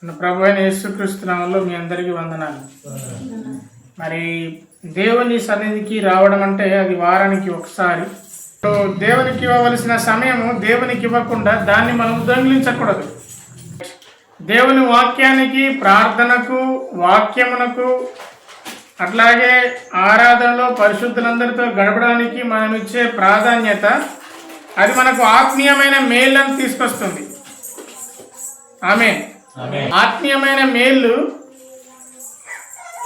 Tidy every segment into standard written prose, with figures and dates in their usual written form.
మన ప్రభు అయిన యేసుక్రీస్తు నామములో మీ అందరికీ వందనాలు. మరి దేవుని సన్నిధికి రావడం అంటే అది వారానికి ఒకసారి. దేవునికి ఇవ్వవలసిన సమయము దేవునికి ఇవ్వకుండా దాన్ని మనం దొంగిలించకూడదు. దేవుని వాక్యానికి, ప్రార్థనకు, వాక్యమునకు, అట్లాగే ఆరాధనలో పరిశుద్ధులందరితో గడపడానికి మనం ఇచ్చే ప్రాధాన్యత అది మనకు ఆత్మీయమైన మేళ్ళను తీసుకొస్తుంది. ఆమేన్. ఆత్మీయమైన మేళ్ళు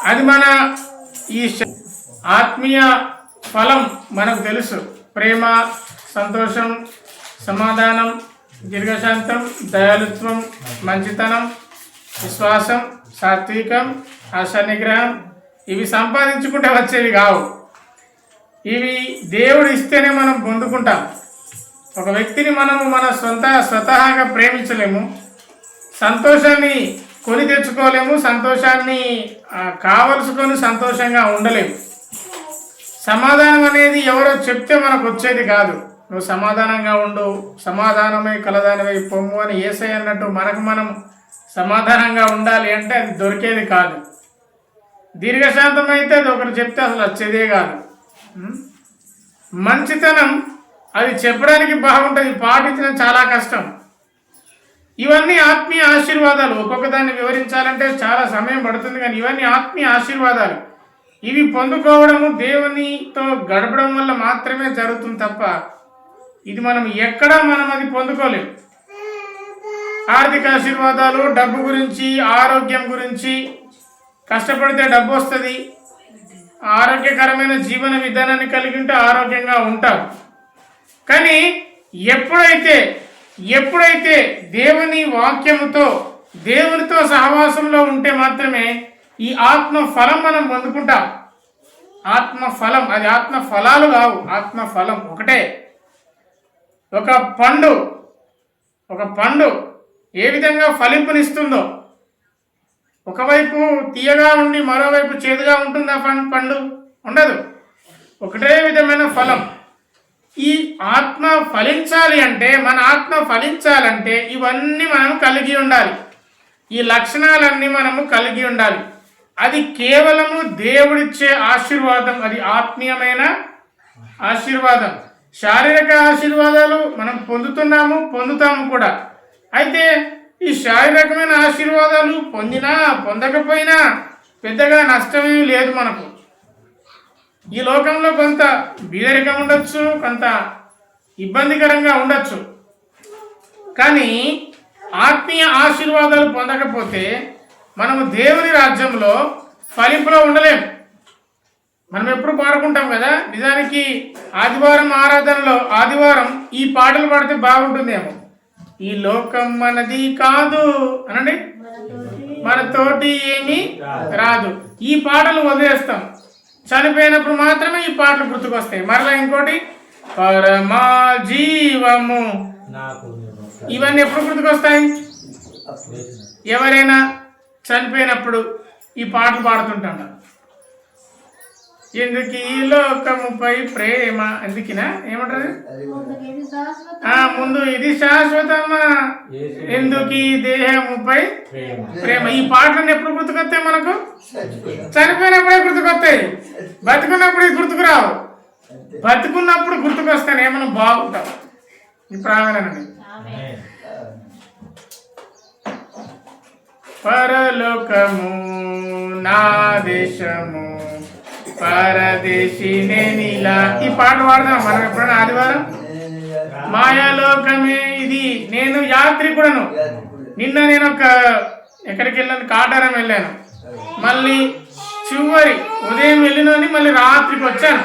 అది మన ఈ ఆత్మీయ ఫలం మనకు తెలుసు. ప్రేమ, సంతోషం, సమాధానం, దీర్ఘశాంతం, దయాళుత్వం, మంచితనం, విశ్వాసం, సాత్వికం, ఆశానిగ్రహం. ఇవి సంపాదించుకుంటే వచ్చేవి కావు. ఇవి దేవుడు ఇస్తేనే మనం పొందుకుంటాం. ఒక వ్యక్తిని మనము మన స్వతహాగా ప్రేమించలేము, సంతోషాన్ని కొని తెచ్చుకోలేము, సంతోషాన్ని కావలసుకొని సంతోషంగా ఉండలేము. సమాధానం అనేది ఎవరో చెప్తే మనకు వచ్చేది కాదు. నువ్వు సమాధానంగా ఉండు, సమాధానమై కలదానివై పొమ్ము అని యేసయ్య అన్నట్టు మనకు మనం సమాధానంగా ఉండాలి అంటే అది దొరికేది కాదు. దీర్ఘశాంతం అయితే అది ఒకరు చెప్తే అసలు వచ్చేదే కాదు. మంచితనం అది చెప్పడానికి బాగుంటుంది, పాటించడం చాలా కష్టం. ఇవన్నీ ఆత్మీయ ఆశీర్వాదాలు. ఒక్కొక్క దాన్ని వివరించాలంటే చాలా సమయం పడుతుంది, కానీ ఇవన్నీ ఆత్మీయ ఆశీర్వాదాలు. ఇవి పొందుకోవడము దేవునితో గడపడం వల్ల మాత్రమే జరుగుతుంది తప్ప ఇది మనం ఎక్కడా అది పొందుకోలేము. ఆర్థిక ఆశీర్వాదాలు, డబ్బు గురించి, ఆరోగ్యం గురించి, కష్టపడితే డబ్బు వస్తుంది, ఆరోగ్యకరమైన జీవన విధానాన్ని కలిగి ఉంటే ఆరోగ్యంగా ఉంటాం. కానీ ఎప్పుడైతే దేవుని వాక్యముతో, దేవునితో సహవాసంలో ఉంటే మాత్రమే ఈ ఆత్మ ఫలం మనం పొందుకుంటాం. ఆత్మ ఫలం అది ఆత్మ ఫలాలు కావు, ఆత్మ ఫలం ఒకటే. ఒక పండు ఏ విధంగా ఫలింపునిస్తుందో, ఒకవైపు తీయగా ఉండి మరోవైపు చేదుగా ఉంటుందా పండు? ఉండదు. ఒకటే విధమైన ఫలం. ఈ ఆత్మ ఫలించాలి అంటే, మన ఆత్మ ఫలించాలంటే ఇవన్నీ మనం కలిగి ఉండాలి. ఈ లక్షణాలన్నీ మనము కలిగి ఉండాలి. అది కేవలము దేవుడిచ్చే ఆశీర్వాదం. అది ఆత్మీయమైన ఆశీర్వాదం. శారీరక ఆశీర్వాదాలు మనం పొందుతాము కూడా. అయితే ఈ శారీరకమైన ఆశీర్వాదాలు పొందకపోయినా పెద్దగా నష్టమేమీ లేదు మనకు. ఈ లోకంలో కొంత బీదరికం ఉండొచ్చు, కొంత ఇబ్బందికరంగా ఉండొచ్చు, కానీ ఆత్మీయ ఆశీర్వాదాలు పొందకపోతే మనము దేవుని రాజ్యంలో ఫలింపులో ఉండలేము. మనం ఎప్పుడు పాడుకుంటాం కదా, నిజానికి ఆదివారం ఆరాధనలో ఆదివారం ఈ పాటలు పాడితే బాగుంటుందేమో. ఈ లోకం మనది కాదు అనండి, మన తోటి ఏమీ రాదు. ఈ పాటలు వదిలేస్తాం. చనిపోయినప్పుడు మాత్రమే ఈ పాటలు గుర్తుకొస్తాయి. మరలా ఇంకోటి పరమా జీవము, ఇవన్నీ ఎప్పుడు గుర్తుకొస్తాయి? ఎవరైనా చనిపోయినప్పుడు ఈ పాటలు పాడుతుంటాం. ఎందుకు ఈ లోకముపై ప్రేమ, ఎందుకినా ఏమంటారు? ముందు ఇది శాశ్వతమా, ఎందుకు ఈ దేహముపై ప్రేమ. ఈ పాటలన్నీ ఎప్పుడు గుర్తుకొస్తాయి మనకు? చనిపోయినప్పుడే గుర్తుకొస్తాయి. బతుకున్నప్పుడు గుర్తుకురావు. బతుకున్నప్పుడు గుర్తుకొస్తాను ఏమన్నా బాగుంటావు. ఇప్పుడు ఆగనండి. పరలోకము నా దేశము, పరదేశి నేనిలా. ఈ పాటలు పాడదాం మనం ఎప్పుడైనా ఆదివారం. మాయాలోకమే ఇది, నేను యాత్రికుడను. నిన్న నేను ఎక్కడికి వెళ్ళాను, కాటారం వెళ్ళాను. మళ్ళీ చివరి ఉదయం వెళ్ళినని మళ్ళీ రాత్రికి వచ్చాను.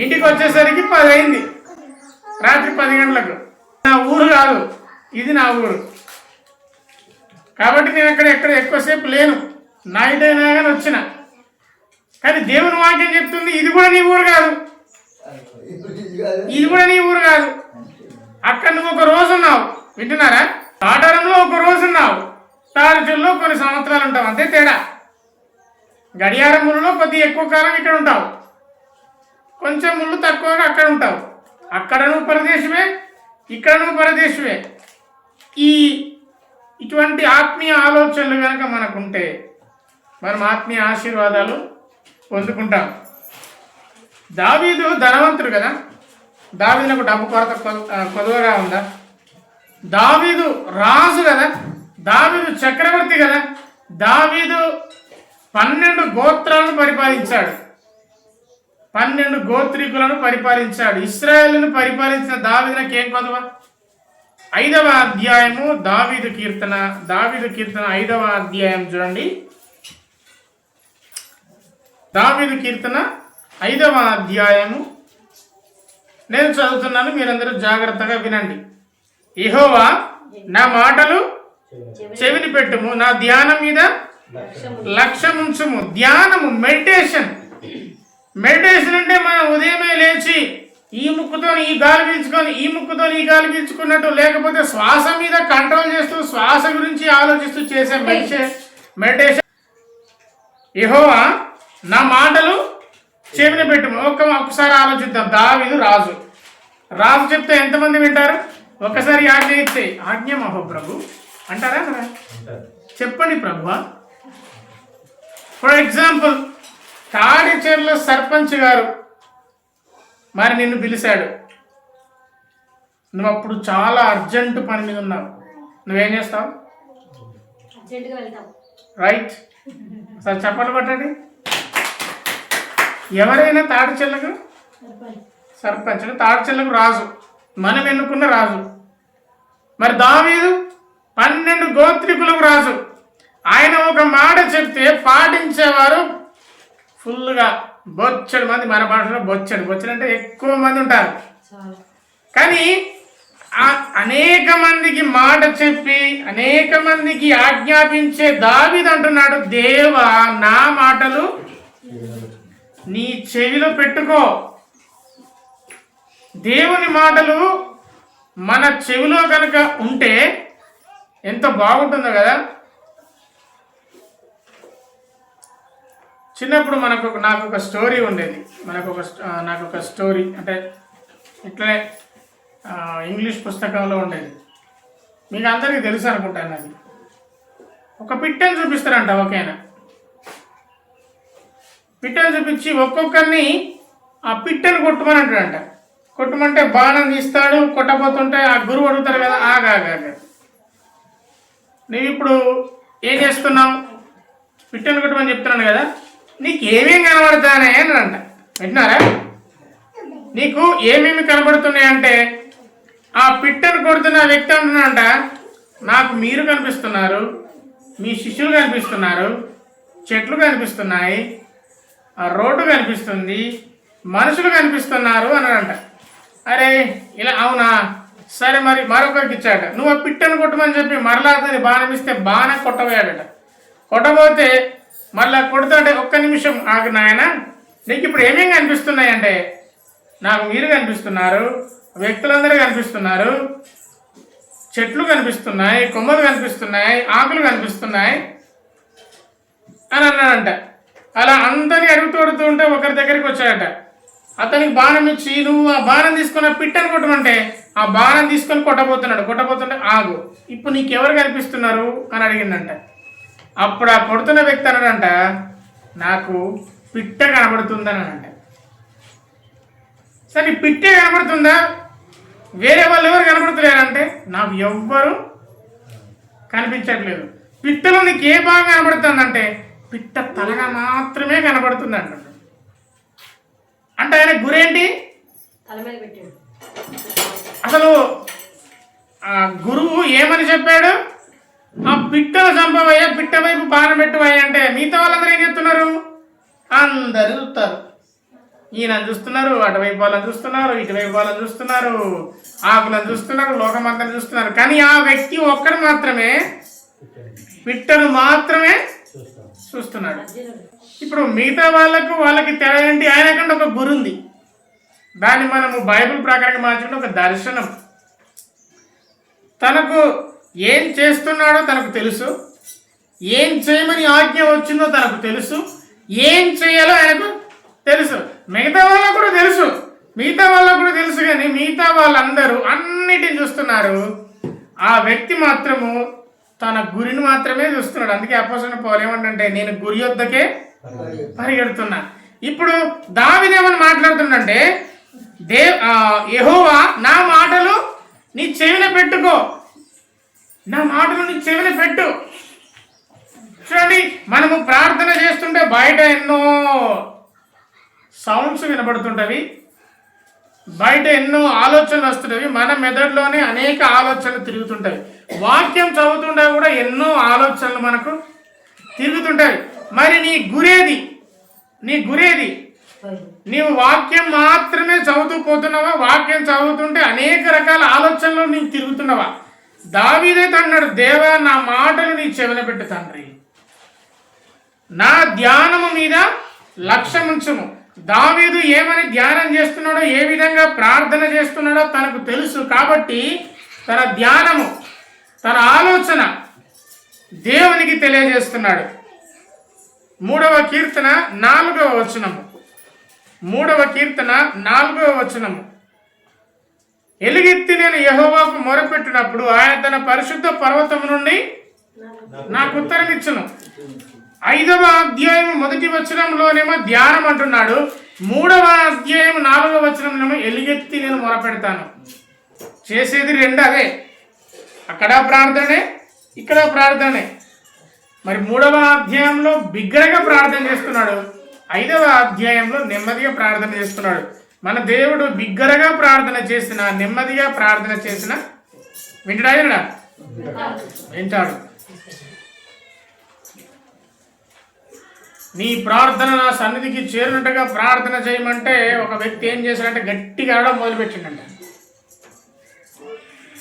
ఇంటికి వచ్చేసరికి 10 అయింది, రాత్రి 10 గంటలకు. నా ఊరు కాదు ఇది, నా ఊరు. కాబట్టి నేను ఎక్కడ ఎక్కువసేపు లేను. నైట్ అయినా కానీ వచ్చిన. కానీ దేవుని వాక్యం చెప్తుంది ఇది కూడా నీ ఊరు కాదు, ఇది కూడా నీ ఊరు కాదు. అక్కడ నువ్వు ఒక రోజు ఉన్నావు, వింటున్నారా? ఆటారంలో ఒక రోజు ఉన్నావు, తారచుల్లో కొన్ని సంవత్సరాలు ఉంటావు, అంతే తేడా. గడియారం ముళ్ళలో కొద్ది ఎక్కువ కాలం ఇక్కడ ఉంటావు, కొంచెం ముళ్ళు తక్కువగా అక్కడ ఉంటావు. అక్కడ నువ్వు పరదేశమే, ఇక్కడ నువ్వు పరదేశమే. ఈ ఇటువంటి ఆత్మీయ ఆలోచనలు కనుక మనకుంటే మనం ఆత్మీయ ఆశీర్వాదాలు పొందుకుంటాం. దావీదు ధనవంతుడు కదా, దావీదులకు డబ్బు కొరత కొదువగా ఉందా? దావీదు రాజు కదా, దావీదు చక్రవర్తి కదా, దావీదు 12 గోత్రాలను పరిపాలించాడు, 12 గోత్రికులను పరిపాలించాడు. ఇశ్రాయేలును పరిపాలించిన దావీదునికి ఏం కొదవ? 5వ అధ్యాయము దావీదు కీర్తన 5వ అధ్యాయం చూడండి. దావీదు కీర్తన 5వ అధ్యాయము నేను చదువుతున్నాను, మీరందరూ జాగ్రత్తగా వినండి. యెహోవా నా మాటలు చెవిని పెట్టుము, నా ధ్యానం మీద లక్ష్యముంచుము. ధ్యానము, మెడిటేషన్ అంటే మనం ఉదయమే లేచి ఈ ముక్కుతో ఈ గాలి పీల్చుకొని ఈ ముక్కుతో ఈ గాలి పీల్చుకున్నట్టు, లేకపోతే శ్వాస మీద కంట్రోల్ చేస్తూ శ్వాస గురించి ఆలోచిస్తూ చేసే మెడిటేషన్. యెహోవా నా మాటలు చెవిన పెట్టుము. ఒక్కసారి ఆలోచిద్దాం. దావీదు రాజు చెప్తే ఎంతమంది వింటారు? ఒక్కసారి ఆజ్ఞ ఇస్తే ఆజ్ఞ మహోప్రభు అంటారా? చెప్పండి ప్రభువా. ఫర్ ఎగ్జాంపుల్, తాడిచెర్ల సర్పంచ్ గారు మరి నిన్ను పిలిచాడు, నువ్వు అప్పుడు చాలా అర్జెంటు పని మీద ఉన్నావు, నువ్వేం చేస్తావు? రైట్, సార్ చెప్పండి పట్టండి. ఎవరైనా తాడిచెర్లకు సర్పంచ్, తాడిచెర్లకు రాజు, మనం ఎన్నుకున్న రాజు. మరి దావీదు 12 గోత్రికులకు రాజు. ఆయన ఒక మాట చెప్తే పాటించేవారు ఫుల్గా బొచ్చడు మంది. మన భాషలో బొచ్చడు అంటే ఎక్కువ మంది ఉంటారు. కానీ అనేక మందికి మాట చెప్పి అనేక మందికి ఆజ్ఞాపించే దావీదు అంటున్నాడు, దేవా నా మాటలు నీ చెవిలో పెట్టుకో. దేవుని మాటలు మన చెవిలో కనుక ఉంటే ఎంత బాగుంటుందో కదా. చిన్నప్పుడు నాకు ఒక స్టోరీ ఉండేది. నాకు ఒక స్టోరీ అంటే ఇట్లనే ఇంగ్లీష్ పుస్తకంలో ఉండేది. మీకు అందరికీ తెలుసు అనుకుంటాను. అది ఒక పిట్టని చూపిస్తారంట. ఓకేనా, పిట్టని చూపించి ఒక్కొక్కరిని ఆ పిట్టని కొట్టమని అంటాడంట. కొట్టమంటే బాణం తీస్తాడు, కొట్టబోతుంటే ఆ గురువు అడుగుతారు కదా, ఆగా నువ్వు ఇప్పుడు ఏం చేస్తున్నావు? పిట్టని కొట్టమని చెప్తున్నాను కదా, నీకు ఏమేమి కనబడుతున్నాయి అని అంట. వింటున్నారా? నీకు ఏమేమి కనబడుతున్నాయంటే ఆ పిట్టను కొడుతున్న వ్యక్తి అంటున్నాడంట, నాకు మీరు కనిపిస్తున్నారు, మీ శిష్యులు కనిపిస్తున్నారు, చెట్లు కనిపిస్తున్నాయి, ఆ రోడ్డు కనిపిస్తుంది, మనుషులు కనిపిస్తున్నారు అన్నాడంట. అరే ఇలా అవునా, సరే మరి మరొకరికి ఇచ్చాట. నువ్వు ఆ పిట్టను కొట్టమని చెప్పి మరలా అతని బాణం ఇస్తే బాణం కొట్టబోయాడట. కొట్టబోతే మళ్ళా కొడుతుంటే ఒక్క నిమిషం ఆగు నాయన, నీకు ఇప్పుడు ఏమేమి కనిపిస్తున్నాయి అంటే, నాకు మీరు కనిపిస్తున్నారు, వ్యక్తులందరూ కనిపిస్తున్నారు, చెట్లు కనిపిస్తున్నాయి, కొమ్మలు కనిపిస్తున్నాయి, ఆకులు కనిపిస్తున్నాయి అని అన్నాడంట. అలా అందరినీ అడుగుతూ ఉంటే ఒకరి దగ్గరికి వచ్చాడట. అతనికి బాణం ఇచ్చి నువ్వు ఆ బాణం తీసుకున్న పిట్టను కొట్టమంటే ఆ బాణం తీసుకొని కొట్టబోతుంటే ఆగు, ఇప్పుడు నీకెవరు కనిపిస్తున్నారు అని అడిగిందంట. అప్పుడు ఆ కొడుతున్న వ్యక్తి అన్నాడంట, నాకు పిట్ట కనబడుతుందని అనంట. సరే పిట్టే కనబడుతుందా, వేరే వాళ్ళు ఎవరు కనబడుతున్నారంటే నాకు ఎవ్వరు కనిపించట్లేదు. పిట్టలో నీకు ఏ బాగా కనబడుతుందంటే పిట్ట తలగా మాత్రమే కనబడుతుంది అంట. అంటే ఆయన గురేంటి? అసలు ఆ గురువు ఏమని చెప్పాడు? ఆ పిట్టను చంపవయ్యా, పిట్ట వైపు బాణం పెట్టువయ్యా అంటే మిగతా వాళ్ళందరూ ఏం చెప్తున్నారు? అందరూ చూస్తారు, ఈయనని చూస్తున్నారు, అటువైపు వాళ్ళని చూస్తున్నారు, ఇటువైపు వాళ్ళని చూస్తున్నారు, ఆకులను చూస్తున్నారు, లోకమంతా చూస్తున్నారు. కానీ ఆ వ్యక్తి ఒక్కడు మాత్రమే పిట్టను మాత్రమే చూస్తున్నాడు. ఇప్పుడు మిగతా వాళ్ళకి తేడా ఏంటి? ఆయనకంటే ఒక గురు ఉంది. దాన్ని మనము బైబిల్ ప్రకారంగా మార్చుకుంటే ఒక దర్శనం. తనకు ఏం చేస్తున్నాడో తనకు తెలుసు, ఏం చేయమని ఆజ్ఞ వచ్చిందో తనకు తెలుసు, ఏం చేయాలో ఆయనకు తెలుసు. మిగతా వాళ్ళకు కూడా తెలుసు కానీ మిగతా వాళ్ళందరూ అన్నిటిని చూస్తున్నారు. ఆ వ్యక్తి మాత్రము తన గురిని మాత్రమే చూస్తున్నాడు. అందుకే అపోస్తలుడైన పౌలు ఏమంటే నేను గురి వద్దకే పరిగెడుతున్నా. ఇప్పుడు దావీదు ఏమని మాట్లాడుతుండంటే యెహోవా నా మాటలు నీ చెవిన పెట్టుకో, నా మాటలు నీ చెవిన పెట్టు. చూడండి, మనము ప్రార్థన చేస్తుంటే బయట ఎన్నో సౌండ్స్ వినబడుతుంటవి, బయట ఎన్నో ఆలోచనలు వస్తుంటవి, మన మెదడులోనే అనేక ఆలోచనలు తిరుగుతుంటాయి. వాక్యం చదువుతుంటే కూడా ఎన్నో ఆలోచనలు మనకు తిరుగుతుంటాయి. మరి నీ గురేది? నీవు వాక్యం మాత్రమే చదువుతూ పోతున్నావా? వాక్యం చదువుతుంటే అనేక రకాల ఆలోచనలు నీకు తిరుగుతున్నావా? దావీదైతే అన్నాడు, దేవా నా మాటలు నీ చెవిన పెట్టు తండ్రి, నా ధ్యానము మీద లక్ష్యముంచుము. దావీదు ఏమని ధ్యానం చేస్తున్నాడో, ఏ విధంగా ప్రార్థన చేస్తున్నాడో తనకు తెలుసు. కాబట్టి తన ధ్యానము, తన ఆలోచన దేవునికి తెలియజేస్తున్నాడు. 3వ కీర్తన 4వ వచనము. 3వ కీర్తన 4వ వచనము. ఎలుగెత్తి నేను యెహోవాకు మొరపెట్టినప్పుడు ఆయన తన పరిశుద్ధ పర్వతము నుండి నాకు ఉత్తరం ఇచ్చును. 5వ అధ్యాయం 1వ వచనంలోనేమో ధ్యానం అంటున్నాడు. 3వ అధ్యాయం 4వ వచనంలోనేమో ఎలుగెత్తి నేను మొరపెడతాను. చేసేది రెండు అదే, అక్కడ ప్రార్థనే, ఇక్కడ ప్రార్థనే. మరి 3వ అధ్యాయంలో బిగ్గరగా ప్రార్థన చేస్తున్నాడు, 5వ అధ్యాయంలో నెమ్మదిగా ప్రార్థన చేస్తున్నాడు. మన దేవుడు బిగ్గరగా ప్రార్థన చేసిన, నెమ్మదిగా ప్రార్థన చేసిన వింటాడా? వింటాడు. నీ ప్రార్థన నా సన్నిధికి చేరినట్టుగా ప్రార్థన చేయమంటే ఒక వ్యక్తి ఏం చేశాడంటే గట్టిగా ఆడడం మొదలుపెట్టిండంట.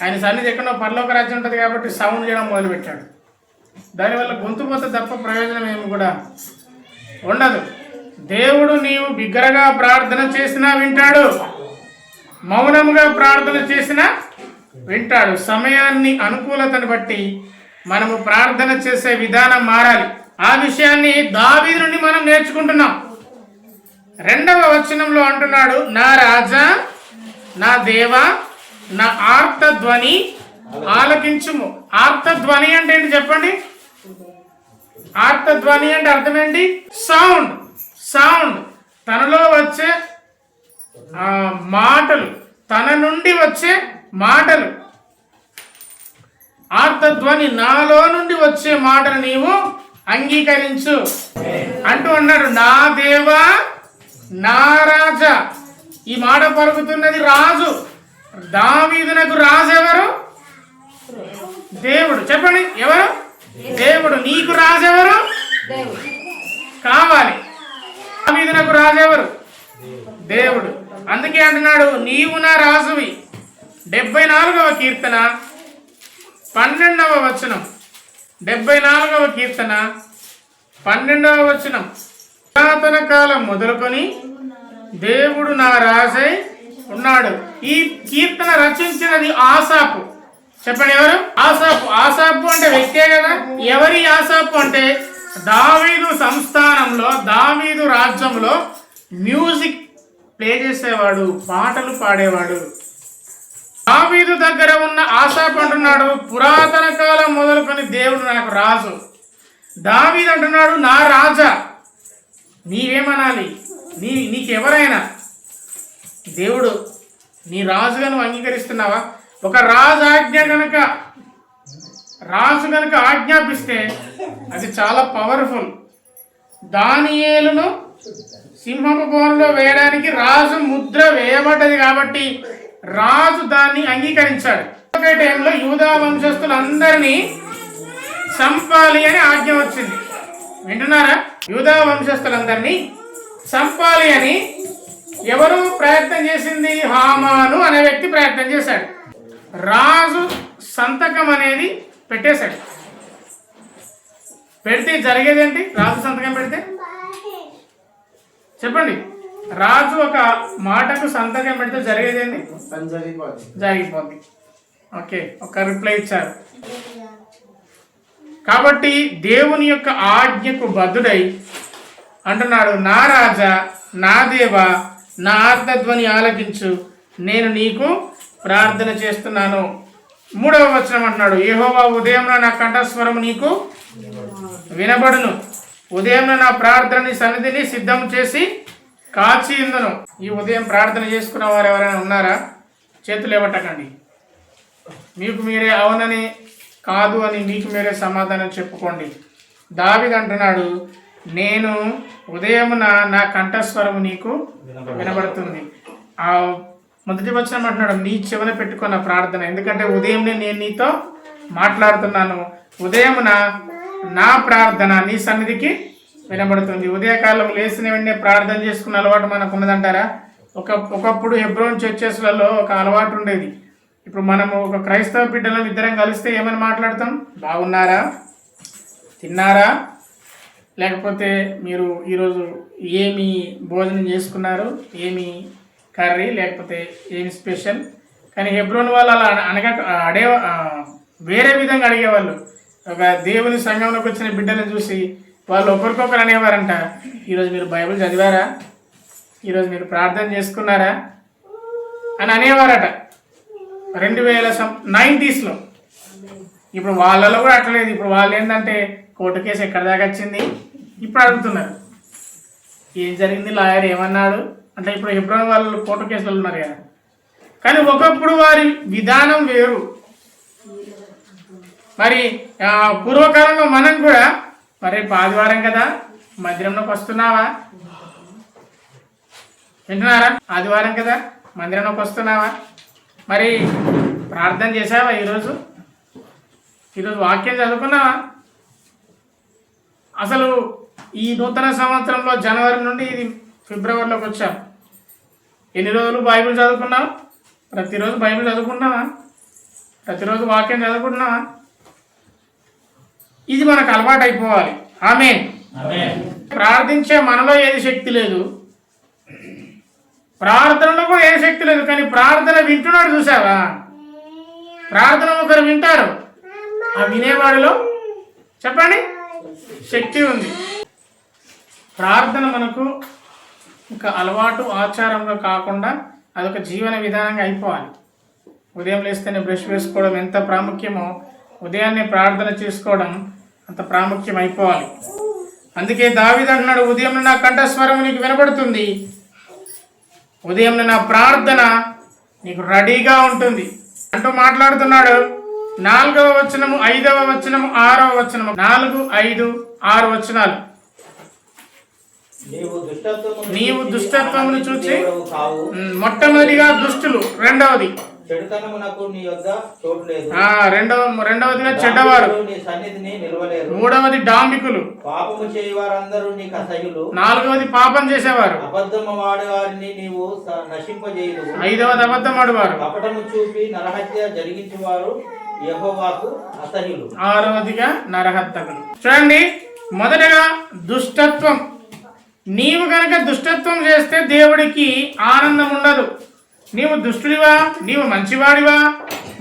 ఆయన సన్నిధి ఎక్కడో పరలోక రాజ్యం ఉంటుంది కాబట్టి సౌండ్ చేయడం మొదలుపెట్టాడు. దానివల్ల గొంతు పోతే తప్ప ప్రయోజనం ఏమి కూడా ఉండదు. దేవుడు నీవు బిగ్గరగా ప్రార్థన చేసినా వింటాడు, మౌనముగా ప్రార్థన చేసినా వింటాడు. సమయాన్ని, అనుకూలతను బట్టి మనము ప్రార్థన చేసే విధానం మారాలి. ఆ విషయాన్ని దావీదు నుండి మనం నేర్చుకుంటున్నాం. 2వ వచనంలో అంటున్నాడు, నా రాజా, నా దేవా, నా ఆర్తధ్వని ఆలకించుము. ఆర్తధ్వని అంటే ఏంటి చెప్పండి? ఆర్తధ్వని అంటే అర్థం ఏంటి? సౌండ్. తనలో వచ్చే మాటలు, తన నుండి వచ్చే మాటలు. ఆర్తధ్వని, నాలో నుండి వచ్చే మాటలు నీవు అంగీకరించు అంటూ అన్నాడు. నా దేవా, నా రాజా. ఈ మాట పలుకుతున్నది రాజు. దావీదునకు రాజు ఎవరు? దేవుడు. చెప్పండి, ఎవరు? దేవుడు. నీకు రాజు ఎవరు కావాలి? దావీదునకు రాజు ఎవరు? దేవుడు. అందుకే అంటున్నాడు, నీవు నా రాజువి. 74వ కీర్తన 12వ వచనం. 74వ కీర్తన 12వ వచనం. పురాతన కాలం మొదలుకొని దేవుడు నా రాజై ఉన్నాడు. ఈ కీర్తన రచించినది ఆసాపు. చెప్పండి, ఎవరు? ఆసాపు. ఆసాపు అంటే వ్యక్తే కదా. ఎవరి ఆసాపు అంటే దావీదు సంస్థానంలో, దావీదు రాజ్యంలో మ్యూజిక్ ప్లే చేసేవాడు, పాటలు పాడేవాడు. దావీదు దగ్గర ఉన్న ఆసాపు అంటున్నాడు, పురాతన కాలం మొదలుకొని దేవుడు నాకు రాజు. దావీదు అంటున్నాడు, నా రాజా. నీవేమనాలి? నీకెవరైనా దేవుడు నీ రాజుగా నువ్వు అంగీకరిస్తున్నావా? ఒక రాజు గనుక ఆజ్ఞాపిస్తే అది చాలా పవర్ఫుల్. దానియేలును సింహపు బోనులో వేయడానికి రాజు ముద్ర వేయబడ్డది కాబట్టి రాజు దాన్ని అంగీకరించాడు. ఒకే టైంలో యూదా వంశస్థులందరినీ చంపాలి అని ఆజ్ఞ వచ్చింది. వింటున్నారా? యూదా వంశస్థులందరినీ చంపాలి అని ఎవరు ప్రయత్నం చేసింది? హామాను అనే వ్యక్తి ప్రయత్నం చేశాడు. రాజు సంతకం అనేది పెట్టేశాడు. పెడితే జరిగేదేంటి? రాజు సంతకం పెడితే చెప్పండి, రాజు ఒక మాటకు సంతకం పెడితే జరిగేదేంటి? జరిగిపోద్ది. ఓకే, ఒక రిప్లై ఇచ్చారు. కాబట్టి దేవుని యొక్క ఆజ్ఞకు బద్ధుడై అంటున్నాడు, నా రాజా, నా దేవా, నా ఆర్తధ్వని ఆలకించు, నేను నీకు ప్రార్థన చేస్తున్నాను. 3వ వచనం అంటున్నాడు, యెహోవా ఉదయంలో నా కంఠస్వరము నీకు వినబడును, ఉదయంలో నా ప్రార్థనని సన్నిధిని సిద్ధం చేసి కాచి ఉందును. ఈ ఉదయం ప్రార్థన చేసుకున్న వారు ఎవరైనా ఉన్నారా? చేతులు ఇవ్వటకండి. మీకు మీరే అవునని కాదు అని మీకు మీరే సమాధానం చెప్పుకోండి. దావీదు అంటున్నాడు, నేను ఉదయమున నా కంఠస్వరము నీకు వినబడుతుంది. ఆ మొదటి వచనం అంటున్నాడు, నీ చెవిన పెట్టుకున్న ప్రార్థన. ఎందుకంటే ఉదయంనే నేను నీతో మాట్లాడుతున్నాను, ఉదయమున నా ప్రార్థన నీ సన్నిధికి వినబడుతుంది. ఉదయకాలం లేచిన వెంటనే ప్రార్థన చేసుకున్న అలవాటు మనకు ఉన్నదంటారా? ఒకప్పుడు హెబ్రోన్ చర్చెస్లలో ఒక అలవాటు ఉండేది. ఇప్పుడు మనము ఒక క్రైస్తవ బిడ్డలను ఇద్దరం కలిస్తే ఏమని మాట్లాడతాం? బాగున్నారా, తిన్నారా, లేకపోతే మీరు ఈరోజు ఏమి భోజనం చేసుకున్నారు, ఏమి కర్రీ, లేకపోతే ఏమి స్పెషల్. కానీ హెబ్రోన్ వాళ్ళు అలా వేరే విధంగా అడిగేవాళ్ళు. ఒక దేవుని సంఘంలోకి వచ్చిన బిడ్డలను చూసి వాళ్ళు ఒకరికొకరు అనేవారంట, ఈరోజు మీరు బైబిల్ చదివారా, ఈరోజు మీరు ప్రార్థన చేసుకున్నారా అని అనేవారట 2090s. ఇప్పుడు వాళ్ళలో కూడా అట్లేదు. ఇప్పుడు వాళ్ళు ఏంటంటే కోర్టు కేసు ఎక్కడి దాకా వచ్చింది ఇప్పుడు అడుగుతున్నారు, ఏం జరిగింది, లాయర్ ఏమన్నాడు అంటే. ఇప్పుడు హెబ్రోన్ వాళ్ళు కోర్టు కేసులు ఉన్నారు కదా. కానీ ఒకప్పుడు వారి విధానం వేరు. మరి పూర్వకాలంలో మనం కూడా మరి ఆదివారం కదా మందిరంలోకి వస్తున్నావా, వింటున్నారా? ఆదివారం కదా మందిరంలోకి వస్తున్నావా, మరి ప్రార్థన చేసావా, ఈరోజు వాక్యం చదువుకున్నావా? అసలు ఈ నూతన సంవత్సరంలో జనవరి నుండి ఇది ఫిబ్రవరిలోకి వచ్చాం. ఎన్ని రోజులు బైబిల్ చదువుకున్నావు? ప్రతిరోజు బైబిల్ చదువుకుంటున్నావా? ప్రతిరోజు వాక్యం చదువుకుంటున్నావా? ఇది మనకు అలవాటు అయిపోవాలి. ఆమేన్. ప్రార్థించే మనలో ఏది శక్తి లేదు, ప్రార్థనలో కూడా ఏ శక్తి లేదు. కానీ ప్రార్థన వింటున్నాడు, చూసావా? ప్రార్థన ఒకరు వింటారు, ఆ వినేవాడిలో చెప్పండి శక్తి ఉంది. ప్రార్థన మనకు ఒక అలవాటు ఆచారంగా కాకుండా అదొక జీవన విధానంగా అయిపోవాలి. ఉదయం లేస్తేనే బ్రష్ వేసుకోవడం ఎంత ప్రాముఖ్యమో ఉదయాన్నే ప్రార్థన చేసుకోవడం అంత ప్రాముఖ్యం అయిపోవాలి. అందుకే దావీదు అంటున్నాడు, ఉదయం నా కంఠస్వరం నీకు వినబడుతుంది, ఉదయం నా ప్రార్థన నీకు రెడీగా ఉంటుంది అంటూ మాట్లాడుతున్నాడు. 4వ వచనము, 5వ వచనము, 6వ వచనము, 4, 5, 6 వచనాలు. నీవు దుష్టత్వమును చూచి, మొట్టమొదటిగా దుష్టులు, రెండవది రెండవదిగా చెడ్డవారు, మూడవది డాంబికులు, నాలుగవది పాపం చేసేవారు, ఐదవది అబద్ధమాడువారు, ఆరవదిగా నరహత్యకులు. చూడండి, మొదటగా దుష్టత్వం. నీవు కనుక దుష్టత్వం చేస్తే దేవుడికి ఆనందం ఉండదు. నీవు దుష్టుడివా, నీవు మంచివాడివా,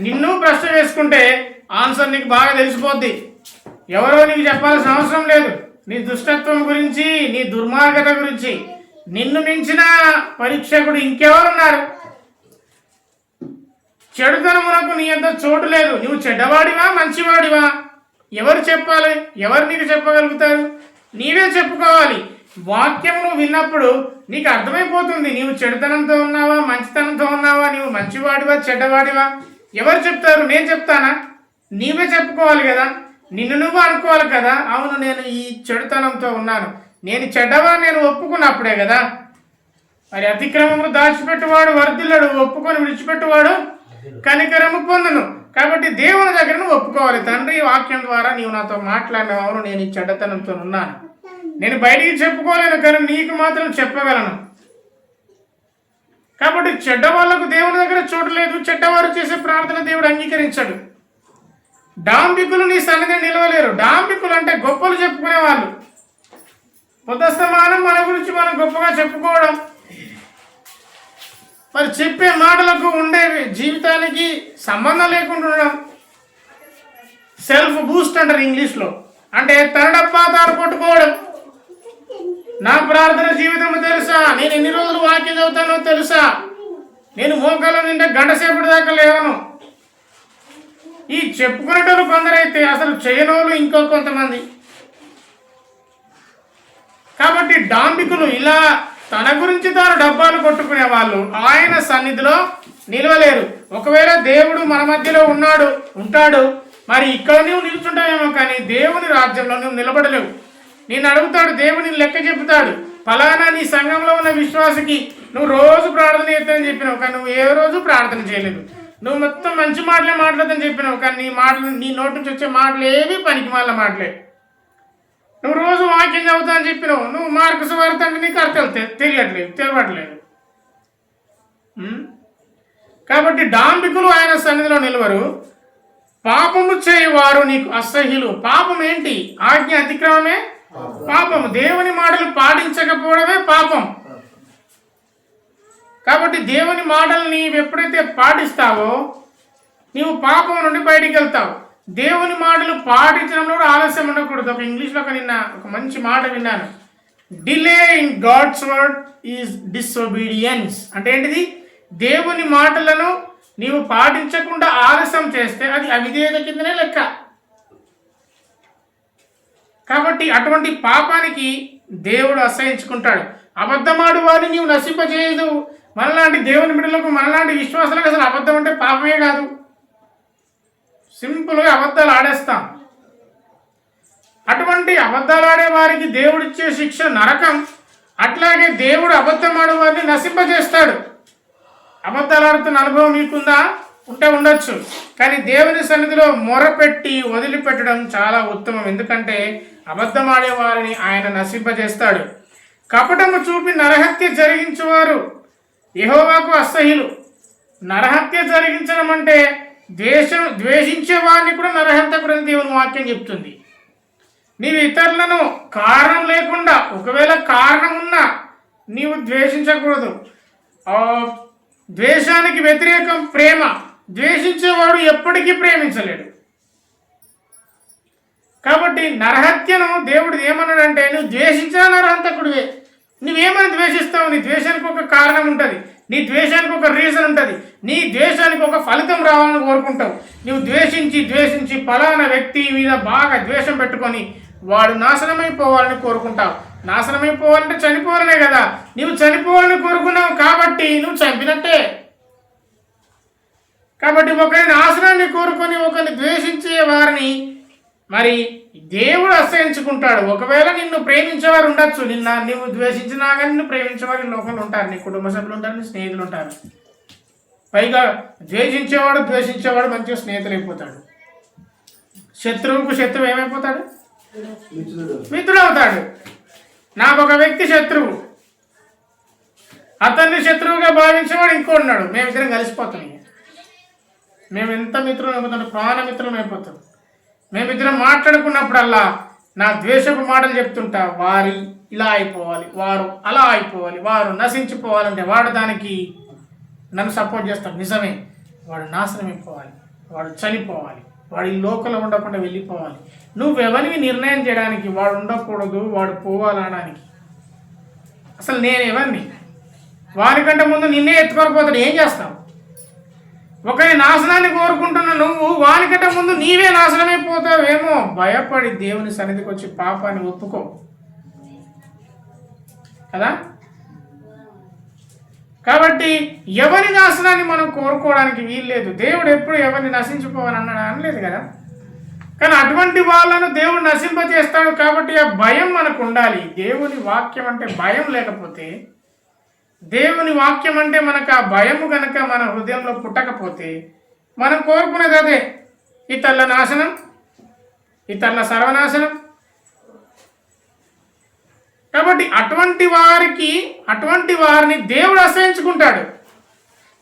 నిన్ను ప్రశ్న వేసుకుంటే ఆన్సర్ నీకు బాగా తెలిసిపోద్ది. ఎవరో నీకు చెప్పాల్సిన అవసరం లేదు. నీ దుష్టత్వం గురించి, నీ దుర్మార్గత గురించి నిన్ను మించిన పరీక్షకుడు ఇంకెవరున్నారు? చెడుతనమునకు నీ అంత చోటు లేదు. నువ్వు చెడ్డవాడివా, మంచివాడివా, ఎవరు చెప్పాలి? ఎవరు నీకు చెప్పగలుగుతారు? నీవే చెప్పుకోవాలి. వాక్యం నువ్వు విన్నప్పుడు నీకు అర్థమైపోతుంది, నీవు చెడుతనంతో ఉన్నావా, మంచితనంతో ఉన్నావా, నీవు మంచివాడివా, చెడ్డవాడివా. ఎవరు చెప్తారు? నేను చెప్తానా? నీవే చెప్పుకోవాలి కదా. నిన్ను నువ్వు అనుకోవాలి కదా, అవును నేను ఈ చెడుతనంతో ఉన్నాను, నేను చెడ్డవా నేను ఒప్పుకున్నప్పుడే కదా. మరి అతిక్రమము దాచిపెట్టువాడు వర్ధిల్లడు, ఒప్పుకొని విడిచిపెట్టువాడు కనికరము పొందును. కాబట్టి దేవుని దగ్గర నువ్వు ఒప్పుకోవాలి. తండ్రి, వాక్యం ద్వారా నీవు నాతో మాట్లాడిన, అవును నేను ఈ చెడ్డతనంతో ఉన్నాను, నేను బయటికి చెప్పుకోలేను కానీ నీకు మాత్రం చెప్పగలను. కాబట్టి చెడ్డ వాళ్ళకు దేవుని దగ్గర చోటు లేదు. చెడ్డవారు చేసే ప్రార్థన దేవుడు అంగీకరించాడు. డాంబికులు నీ సన్నిధిని నిలవలేరు. డాంబికులు అంటే గొప్పలు చెప్పుకునే వాళ్ళు. పొద్దస్తమానం మన గురించి మనం గొప్పగా చెప్పుకోవడం, మరి చెప్పే మాటలకు ఉండే జీవితానికి సంబంధం లేకుండా ఉండడం. సెల్ఫ్ బూస్ట్ అంటారు ఇంగ్లీష్లో. అంటే తన డబ్బా తాను కొట్టుకోవడం. నా ప్రార్థన జీవితం తెలుసా, నేను ఎన్ని రోజులు వాక్యం చదువుతానో తెలుసా, నేను మోకాళ్ళ నిండా గంట సేపటి దాకా లేవను, ఈ చెప్పుకునేటోళ్ళు కొందరైతే అసలు చేయనోళ్ళు ఇంకో కొంతమంది. కాబట్టి డాంబికులు ఇలా తన గురించి తాను డబ్బాలు కొట్టుకునే వాళ్ళు ఆయన సన్నిధిలో నిలవలేరు. ఒకవేళ దేవుడు మన మధ్యలో ఉంటాడు, మరి ఇక్కడ నువ్వు నిలుచుంటావేమో, కానీ దేవుని రాజ్యంలో నువ్వు నిలబడలేవు. నేను అడుగుతాడు, దేవుడు నేను లెక్క చెబుతాడు, ఫలానా నీ సంఘంలో ఉన్న విశ్వాసకి నువ్వు రోజు ప్రార్థన చేస్తానని చెప్పినావు, కానీ నువ్వు ఏ రోజు ప్రార్థన చేయలేదు. నువ్వు మొత్తం మంచి మాటలే మాట్లాడదని చెప్పినావు, కానీ నీ నోటి నుంచి వచ్చే మాటలు ఏవి పనికి మాల మాటలే. నువ్వు రోజు వాక్యం చదువుతా అని చెప్పినావు, నువ్వు మార్కు సువార్త అంటే నీకు అర్థం తెలియట్లేదు. కాబట్టి డాంబికులు ఆయన సన్నిధిలో నిలవరు. పాపము చేయవారు నీకు అసహ్యులు. పాపం ఏంటి? ఆజ్ఞ అతిక్రమమే పాపము. దేవుని మాటలు పాటించకపోవడమే పాపం. కాబట్టి దేవుని మాటలు నీవు ఎప్పుడైతే పాటిస్తావో నీవు పాపం నుండి బయటికి వెళ్తావు. దేవుని మాటలు పాటించడంలో కూడా ఆలస్యం ఉండకూడదు. ఒక ఇంగ్లీష్లో ఒక మంచి మాట విన్నాను, delay in God's word is disobedience. అంటే ఏంటిది? దేవుని మాటలను నీవు పాటించకుండా ఆలస్యం చేస్తే అది అవిధేయత కిందనే లెక్క. కాబట్టి అటువంటి పాపానికి దేవుడు అసహించుకుంటాడు. అబద్ధమాడు వారిని నీవు నశింపజేయదు. మనలాంటి దేవుని బిడ్డలకు, మనలాంటి విశ్వాసాలకు అసలు అబద్ధం అంటే పాపమే కాదు. సింపుల్గా అబద్ధాలు ఆడేస్తాం. అటువంటి అబద్ధాలు ఆడే వారికి దేవుడిచ్చే శిక్ష నరకం. అట్లాగే దేవుడు అబద్ధం ఆడే వారిని నశింపజేస్తాడు. అబద్ధాలు ఆడుతున్న అనుభవం మీకుందా? ఉంటే ఉండొచ్చు, కానీ దేవుని సన్నిధిలో మొరపెట్టి వదిలిపెట్టడం చాలా ఉత్తమం. ఎందుకంటే అబద్ధం ఆడే వారిని ఆయన నశింపజేస్తాడు. కపటము చూపి నరహత్య జరిగించేవారు యెహోవాకు అసహ్యులు. నరహత్య జరిగించడం అంటే ద్వేషించే వారిని కూడా నరహంతకుడని దేవుని వాక్యం చెప్తుంది. నీవు ఇతరులను కారణం లేకుండా, ఒకవేళ కారణం ఉన్నా నీవు ద్వేషించకూడదు. ద్వేషానికి వ్యతిరేకం ప్రేమ. ద్వేషించేవాడు ఎప్పటికీ ప్రేమించలేడు. కాబట్టి నరహత్యను దేవుడు ఏమన్నాడంటే, నువ్వు ద్వేషించినా నరహంతకుడివే. నువ్వేమని ద్వేషిస్తావు? నీ ద్వేషానికి ఒక కారణం ఉంటుంది, నీ ద్వేషానికి ఒక రీజన్ ఉంటుంది, నీ ద్వేషానికి ఒక ఫలితం రావాలని కోరుకుంటావు. నువ్వు ద్వేషించి ఫలానా వ్యక్తి మీద బాగా ద్వేషం పెట్టుకొని వాడు నాశనమైపోవాలని కోరుకుంటావు. నాశనమైపోవాలంటే చనిపోవాలనే కదా. నువ్వు చనిపోవాలని కోరుకున్నావు కాబట్టి నువ్వు చంపినట్టే. కాబట్టి ఒకరి నాశనాన్ని కోరుకొని ఒకరిని ద్వేషించే వారిని మరి దేవుడు అసహించుకుంటాడు. ఒకవేళ నిన్ను ప్రేమించేవారు ఉండొచ్చు, నువ్వు ద్వేషించినా కానీ నిన్ను ప్రేమించేవారు లోకంలో ఉంటారు, నీ కుటుంబ సభ్యులు ఉంటారు, నీ స్నేహితులు ఉంటారు. పైగా ద్వేషించేవాడు మంచిగా స్నేహితులు అయిపోతాడు. శత్రువుకు శత్రువు ఏమైపోతాడు? మిత్రుడు అవుతాడు. నాకు ఒక వ్యక్తి శత్రువు, అతన్ని శత్రువుగా భావించేవాడు ఇంకో ఉన్నాడు. మేమిద్దరం కలిసిపోతాం. మేము ఎంత మిత్రులు అయిపోతాం, ప్రాణ మిత్రులం అయిపోతాం. మేమిద్దరం మాట్లాడుకున్నప్పుడల్లా నా ద్వేషపు మాటలు చెప్తుంటా. వారు ఇలా అయిపోవాలి, వారు అలా అయిపోవాలి, వారు నశించిపోవాలంటే వాడు దానికి నన్ను సపోర్ట్ చేస్తాడు. నిజమే, వాడు నాశనం అయిపోవాలి, వాడు చనిపోవాలి, వాడు ఈ లోకంలో ఉండకుండా వెళ్ళిపోవాలి. నువ్వెవరిని నిర్ణయం చేయడానికి? వాడు ఉండకూడదు, వాడు పోవాలనడానికి. అసలు నేను ఎవరిని? వారికంటే ముందు నిన్నే ఎత్తుకొని పోతాడు. ఏం చేస్తావు? ఒకరి నాశనాన్ని కోరుకుంటున్న నువ్వు వానికంటే ముందు నీవే నాశనమైపోతావేమో భయపడి దేవుని సన్నిధికి వచ్చి పాపాన్ని ఒప్పుకో కదా. కాబట్టి ఎవరి నాశనాన్ని మనం కోరుకోవడానికి వీల్లేదు. దేవుడు ఎప్పుడు ఎవరిని నశించిపోవాలని అన్నాడు అనలేదు కదా. కానీ అటువంటి వాళ్ళను దేవుడు నశింపజేస్తాడు. కాబట్టి ఆ భయం మనకు ఉండాలి. దేవుని వాక్యం అంటే భయం లేకపోతే, దేవుని వాక్యం అంటే మనకు ఆ భయము కనుక మన హృదయంలో పుట్టకపోతే మనం కోరుకునేది అదే, ఇతరుల నాశనం, ఇతరుల సర్వనాశనం. కాబట్టి అటువంటి వారిని దేవుడు అసహించుకుంటాడు.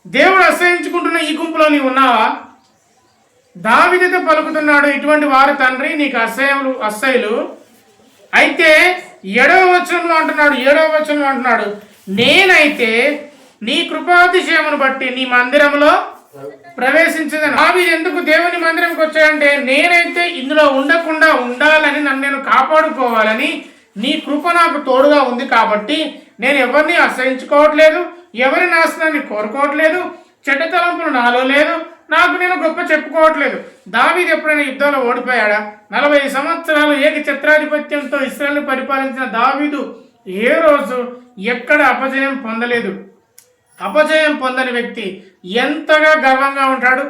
దేవుడు అసహించుకుంటున్న ఈ గుంపులో నీవు ఉన్నావా? దావీదుతో పలుకుతున్నాడు, ఇటువంటి వారు తండ్రి నీకు అసహ్యులు. అయితే 7వ వచనంలో అంటున్నాడు, నేనైతే నీ కృపాతిశయమును బట్టి నీ మందిరంలో ప్రవేశించదని. దావీదు ఎందుకు దేవుని మందిరంకి వచ్చాడంటే, నేనైతే ఇందులో ఉండకుండా ఉండాలని, నన్ను నేను కాపాడుకోవాలని నీ కృప నాకు తోడుగా ఉంది. కాబట్టి నేను ఎవరిని అసహించుకోవట్లేదు, ఎవరి నాశనాన్ని కోరుకోవట్లేదు, చెడ్డ తలంపులు నాలో లేదు, నాకు నేను గొప్ప చెప్పుకోవట్లేదు. దావీదు ఎప్పుడైనా యుద్ధంలో ఓడిపోయాడా? 40 సంవత్సరాలు ఏకఛత్రాధిపత్యంతో ఇశ్రాయేలును పరిపాలించిన దావీదు ఏ రోజు ఎక్కడ అపజయం పొందలేదు. అపజయం పొందని వ్యక్తి ఎంతగా గర్వంగా ఉంటాడు,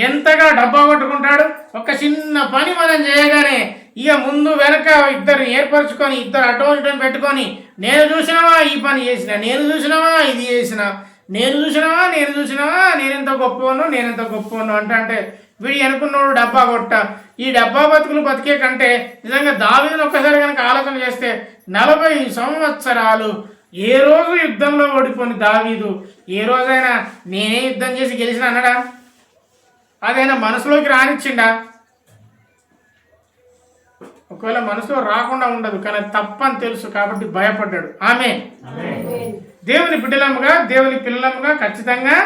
ఎంతగా డబ్బా కొట్టుకుంటాడు. ఒక చిన్న పని మనం చేయగానే ఇక ముందు వెనక ఇద్దరు ఏర్పరచుకొని, ఇద్దరు అటో ఇటో పెట్టుకొని, నేను చూసినావా ఈ పని చేసిన, నేను చూసినావా ఇది చేసిన, నేను చూసినావా నేనెంత గొప్పను అంటే వీడు అనుకున్నాడు డబ్బా కొట్ట. ఈ డబ్బా బతుకులు బతికే కంటే నిజంగా దావీదును ఒక్కసారి కనుక ఆలోచన చేస్తే 40 సంవత్సరాలు ఏ రోజు యుద్ధంలో ఓడిపోని దావీదు ఏ రోజైనా నేనే యుద్ధం చేసి గెలిచిన అన్నాడా? అదైనా మనసులోకి రానిచ్చిండా? ఒకవేళ మనసులో రాకుండా ఉండదు, కానీ తప్పని తెలుసు కాబట్టి భయపడ్డాడు. ఆమె దేవుని బిడ్డలముగా, దేవుని పిల్లలముగా ఖచ్చితంగా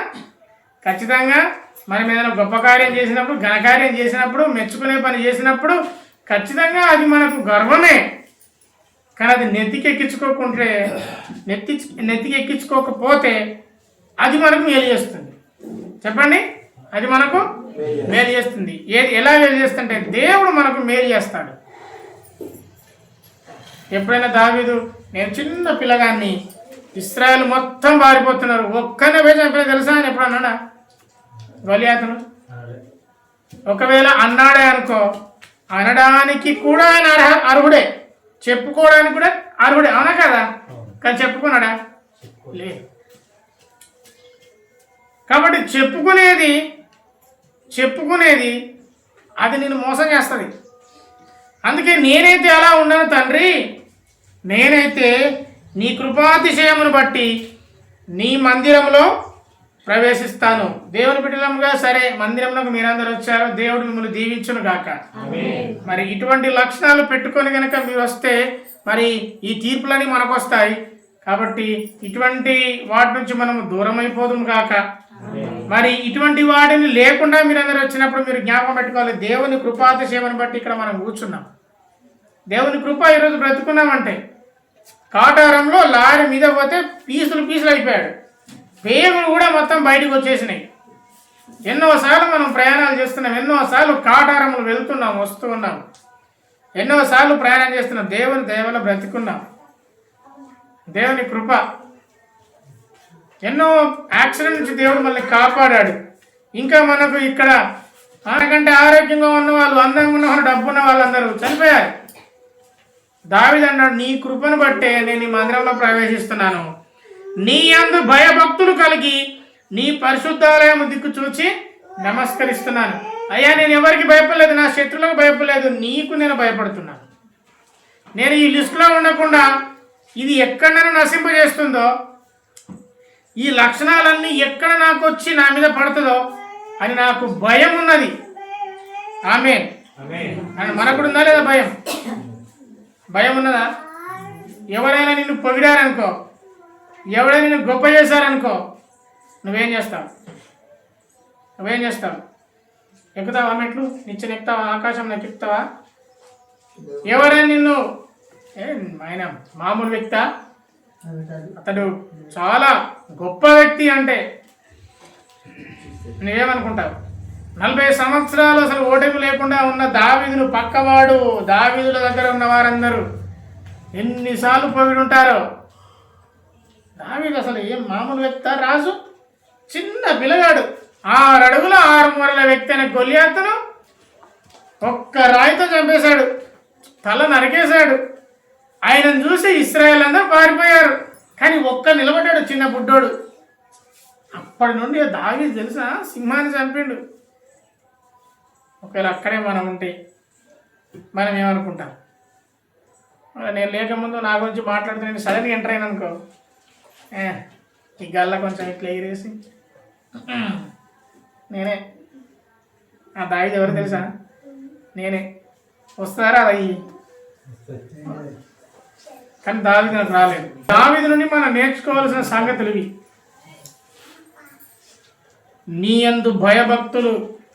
మనం ఏదైనా గొప్ప కార్యం చేసినప్పుడు, ఘనకార్యం చేసినప్పుడు, మెచ్చుకునే పని చేసినప్పుడు ఖచ్చితంగా అది మనకు గర్వమే. కానీ అది నెత్తికెక్కించుకోకపోతే అది మనకు మేలు చేస్తుంది. చెప్పండి, అది మనకు మేలు చేస్తుంది. ఎలా మేలు చేస్తుంటే దేవుడు మనకు మేలు చేస్తాడు. ఎప్పుడైనా దావీదు, నేను చిన్న పిల్లగాన్ని, ఇశ్రాయేలు మొత్తం పారిపోతున్నారు, ఒక్కనే పోయి చంపిన తెలుసా అని ఎప్పుడు అన్నాడా? గొలియాతును ఒకవేళ అన్నాడే అనుకో, అనడానికి కూడా ఆయన అర్హుడే, చెప్పుకోవడానికి కూడా అర్హుడే, అవునా కదా? కానీ చెప్పుకున్నాడా? లేదు. కాబట్టి చెప్పుకునేది అది నేను మోసం చేస్తుంది. అందుకే నేనైతే అలా ఉండను తండ్రి, నేనైతే నీ కృపాతిశయమును బట్టి నీ మందిరంలో ప్రవేశిస్తాను. దేవుని బిడ్డలముగా సరే, మందిరంలోకి మీరందరూ వచ్చారు, దేవుడు మిమ్మల్ని దీవించును గాక. మరి ఇటువంటి లక్షణాలు పెట్టుకొని కనుక మీరు వస్తే మరి ఈ తీర్పులని మనకు వస్తాయి. కాబట్టి ఇటువంటి వాటి నుంచి మనము దూరం అయిపోదుము గాక. మరి ఇటువంటి వాటిని లేకుండా మీరందరూ వచ్చినప్పుడు మీరు జ్ఞాపకం పెట్టుకోవాలి, దేవుని కృపాతిశయమును బట్టి ఇక్కడ మనం కూర్చున్నాం. దేవుని కృప ఈరోజు బ్రతుకున్నామంటే, కాటారంలో లారీ మీద పోతే పీసులు అయిపోయాడు, పేగులు కూడా మొత్తం బయటకు వచ్చేసినాయి. ఎన్నోసార్లు మనం ప్రయాణాలు చేస్తున్నాం, ఎన్నోసార్లు కాటారములు వెళ్తున్నాం, వస్తూ ఉన్నాం, ఎన్నోసార్లు ప్రయాణం చేస్తున్నాం. దేవుని దయవల్ల బ్రతుకున్నాం. దేవుని కృప, ఎన్నో యాక్సిడెంట్ నుంచి దేవుడు మనల్ని కాపాడాడు. ఇంకా మనకు ఇక్కడ మనకంటే ఆరోగ్యంగా ఉన్న వాళ్ళు, అందంగా ఉన్న వాళ్ళు, డబ్బున్న వాళ్ళందరూ చనిపోయారు. దావీదు అన్నాడు, నీ కృపను బట్టే నేను ఈ మందిరంలో ప్రవేశిస్తున్నాను, నీ యందు భయభక్తులు కలిగి నీ పరిశుద్ధాలయం దిక్కు చూచి నమస్కరిస్తున్నాను. అయ్యా, నేను ఎవరికి భయపడలేదు, నా శత్రువులకు భయపడలేదు, నీకు నేను భయపడుతున్నాను. నేను ఈ లిస్టులో ఉండకుండా ఇది ఎక్కడ నన్ను నశింపజేస్తుందో, ఈ లక్షణాలన్నీ ఎక్కడ నాకు వచ్చి నా మీద పడుతుందో అని నాకు భయం ఉన్నది. ఆమేన్. అని మనకు ఉందా లేదా భయం ఉన్నదా? ఎవరైనా నిన్ను పొగిడారనుకో, ఎవరైనా నిన్ను గొప్ప చేశారనుకో, నువ్వేం చేస్తావు? ఎక్కుతావా మెట్లు? నిచ్చెన ఎక్కుతావా? ఆకాశం ఎక్కుతావా? ఎవరైనా నిన్ను ఆయన మామూలు వ్యక్తా, అతడు చాలా గొప్ప వ్యక్తి అంటే నువ్వేమనుకుంటావు? 40 సంవత్సరాలు అసలు ఓటమి లేకుండా ఉన్న దావీదును పక్కవాడు, దావీదుల దగ్గర ఉన్న వారందరూ ఎన్నిసార్లు పొగిడుంటారో. దావీదు అసలు ఏం మామూలు వ్యక్తి? రాజు చిన్న పిల్లగాడు, 6 అడుగుల 6 మూరల వ్యక్తి అయిన గొలియాతును ఒక్క రాయితో చంపేశాడు, తల నరికేశాడు. ఆయనను చూసి ఇశ్రాయేల్ అందరూ పారిపోయారు, కానీ ఒక్క నిలబడ్డాడు, చిన్న బుడ్డోడు. అప్పటి నుండి దావీదు తెలుసా, సింహాన్ని చంపిండు. ఒకవేళ అక్కడే మనం ఉంటే మనం ఏమనుకుంటాం? నేను లేకముందు నా గురించి మాట్లాడుతున్నాను, సడన్గా ఎంటర్ అయినా అనుకో, ఈ గల్ల కొంచెం ఇట్లా ఎగిరేసి నేనే. ఆ దావీదు ఎవరు తెలుసా? నేనే. వస్తారా అది? కానీ దావీదు నాకు రాలేదు. దావీదు నుండి మనం నేర్చుకోవాల్సిన సంగతులు ఇవి. నీ యందు భయభక్తులు.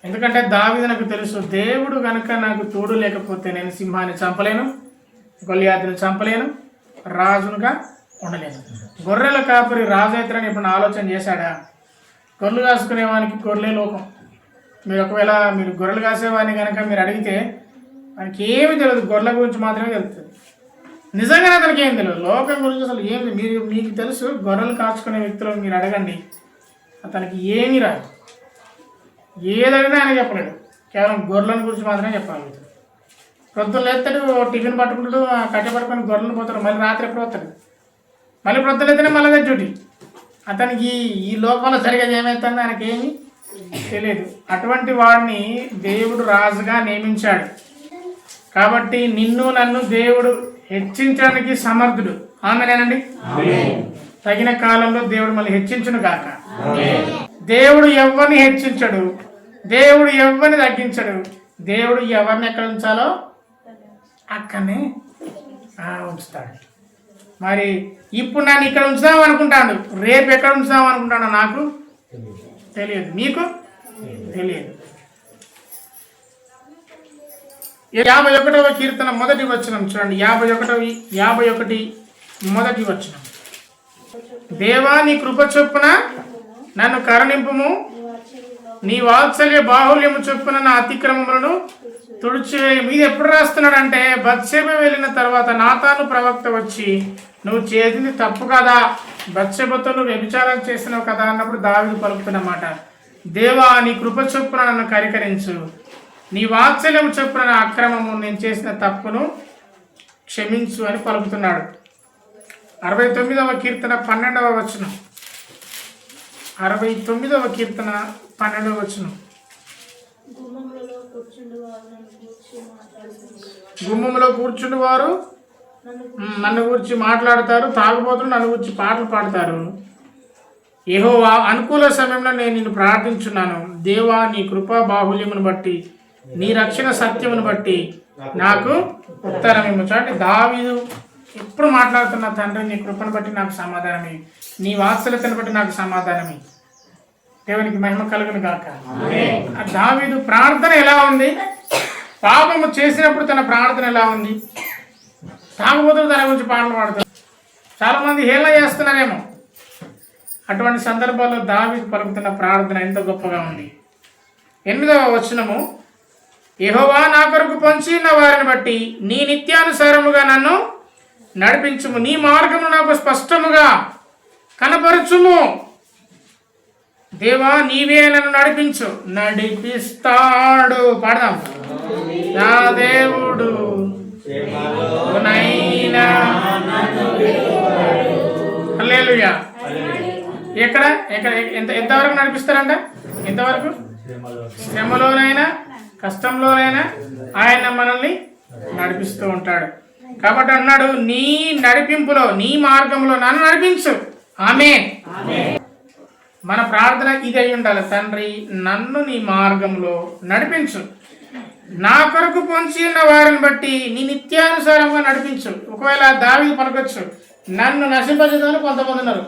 ఎందుకంటే దావీదు నాకు తెలుసు, దేవుడు కనుక నాకు తోడు లేకపోతే నేను సింహాన్ని చంపలేను, గొలియాతుని చంపలేను, రాజునుగా ఉండలేను. గొర్రెల కాపరి రాజు అవుతారని ఇప్పుడు ఆలోచన చేశాడా? గొర్రెలు కాసుకునే వానికి గొర్రెలే లోకం, మీరు ఒకవేళ మీరు గొర్రెలు కాసేవాడిని కనుక మీరు అడిగితే మనకి ఏమీ తెలియదు, గొర్రెల గురించి మాత్రమే తెలుస్తుంది. నిజంగానే అతనికి ఏం తెలియదు, లోకం గురించి అసలు ఏమి. మీకు తెలుసు, గొర్రెలు కాచుకునే వ్యక్తులు మీరు అడగండి, అతనికి ఏమీ రాదు, ఏదైనా ఆయన చెప్పలేడు, కేవలం గొర్రెల గురించి మాత్రమే చెప్పాలి. ప్రొద్దున లేస్తాడు, టిఫిన్ పట్టుకుంటాడు, కట్టె పట్టుకొని గొర్రెలను పోతాడు, మళ్ళీ రాత్రి ఎప్పుడు వస్తాడు, మళ్ళీ ప్రొద్దున అయితేనే మళ్ళీ డ్యూటీ. అతనికి ఈ లోకంలో జరిగేది ఏమవుతుందో ఆయనకి ఏమీ తెలియదు. అటువంటి వాడిని దేవుడు రాజుగా నియమించాడు. కాబట్టి నిన్ను నన్ను దేవుడు హెచ్చించడానికి సమర్థుడు. ఆమేనండి. తగిన కాలంలో దేవుడు మళ్ళీ హెచ్చించును కాక. దేవుడు ఎవరిని హెచ్చించడు, దేవుడు ఎవరిని తగ్గించడు. దేవుడు ఎవరిని ఎక్కడ ఉంచాలో అక్కడనే ఉంచుతాడు. మరి ఇప్పుడు నన్ను ఇక్కడ ఉంచుదాం అనుకుంటాను, రేపు ఎక్కడ ఉంచుదాం అనుకుంటానో నాకు తెలియదు, మీకు తెలియదు. 51వ కీర్తన మొదటి వచనం చూడండి. 51 మొదటి వచనం. దేవా నీ కృప చొప్పున నన్ను కరుణింపుము, నీ వాత్సల్య బాహుల్యము చొప్పున నా అతిక్రమములను తుడిచివేయము. ఇది ఎప్పుడు రాస్తున్నాడంటే, బత్షెబ వెళ్ళిన తర్వాత నాతాను ప్రవక్త వచ్చి నువ్వు చేసింది తప్పు కదా, బత్షెబతో నువ్వు వ్యభిచారం చేసినావు కదా అన్నప్పుడు దావీదు పలుకుతున్నమాట, దేవా నీ కృప చొప్పున నన్ను కరికరించు, నీ వాత్సల్యము చొప్పున నా అక్రమము, నేను చేసిన తప్పును క్షమించు అని పలుకుతున్నాడు. 69వ కీర్తన 12వ వచనం. 69వ కీర్తన 12వ వచనం. గుమ్మంలో కూర్చుండి వారు నన్ను గురించి మాట్లాడతారు, తాగుబోతులు నన్ను గురించి పాటలు పాడతారు. యెహోవా అనుకూల సమయంలో నేను నిన్ను ప్రార్థించున్నాను. దేవా నీ కృపా బాహుల్యమును బట్టి, నీ రక్షణ సత్యమును బట్టి నాకు ఉత్తరం ఇవ్వు. అంటే దావీదు ఎప్పుడు మాట్లాడుతున్న, తండ్రి నీ కృపను బట్టి నాకు సమాధానమే, నీ వాత్సల్యతను బట్టి నాకు సమాధానమే. దేవునికి మహిమ కలుగును గాక. దావీదు ప్రార్థన ఎలా ఉంది, పాపము చేసినప్పుడు తన ప్రార్థన ఎలా ఉంది, తాగుబోతులు తన గురించి పాటలు పాడుతారు, చాలా మంది హేళన చేస్తున్నారేమో. అటువంటి సందర్భాల్లో దావీదు పలుకుతున్న ప్రార్థన ఎంత గొప్పగా ఉంది. 8వ వచనము. యెహోవా నా కొరకు పొంచి ఉన్న వారిని బట్టి నీ నిత్యానుసారముగా నన్ను నడిపించుము, నీ మార్గము నాకు స్పష్టముగా కనపరచుము. దేవా నీవే నన్ను నడిపించు, నడిపిస్తాడు. పాడదాం. నా దేవుడు హల్లెలూయా. ఎక్కడ ఎంతవరకు నడిపిస్తారంట? ఎంతవరకు? శ్రమలోనైనా కష్టంలోనైనా ఆయన మనల్ని నడిపిస్తూ ఉంటాడు. కాబట్టి అన్నాడు, నీ నడిపింపులో, నీ మార్గంలో నన్ను నడిపించు. ఆమేన్. మన ప్రార్థన ఇది అయి ఉండాలి, తండ్రి నన్ను నీ మార్గంలో నడిపించు, నా కొరకు పొంచి ఉన్న వారిని బట్టి నీ నిత్యానుసారంగా నడిపించు. ఒకవేళ దావీదు పలకొచ్చు, నన్ను నశింపజేద్దామని కొంతమంది ఉన్నారు.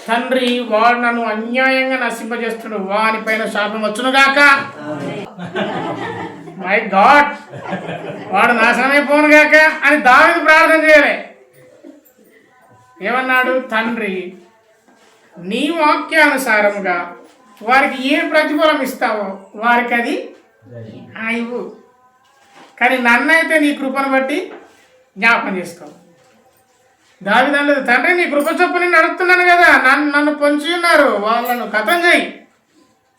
తండ్రి వాడు నన్ను అన్యాయంగా నశింపజేస్తున్నాడు, వారిపైన శాపం వచ్చునుగాక. మై గాడ్, వాడు నాశనమైపోను గాక అని దావీదు ప్రార్థన చేయాలి. ఏమన్నాడు? తండ్రి నీ వాక్యానుసారముగా వారికి ఏ ప్రతిఫలం ఇస్తావో వారికి అది ఇవ్వు, కానీ నన్నైతే నీ కృపను బట్టి జ్ఞాపకం చేసుకో. దావీదు అనలేదు, తండ్రి నీ కృప చొప్పున నేను నడుస్తున్నాను కదా, నన్ను పొంచి ఉన్నారు, వాళ్ళను కథం చేయి.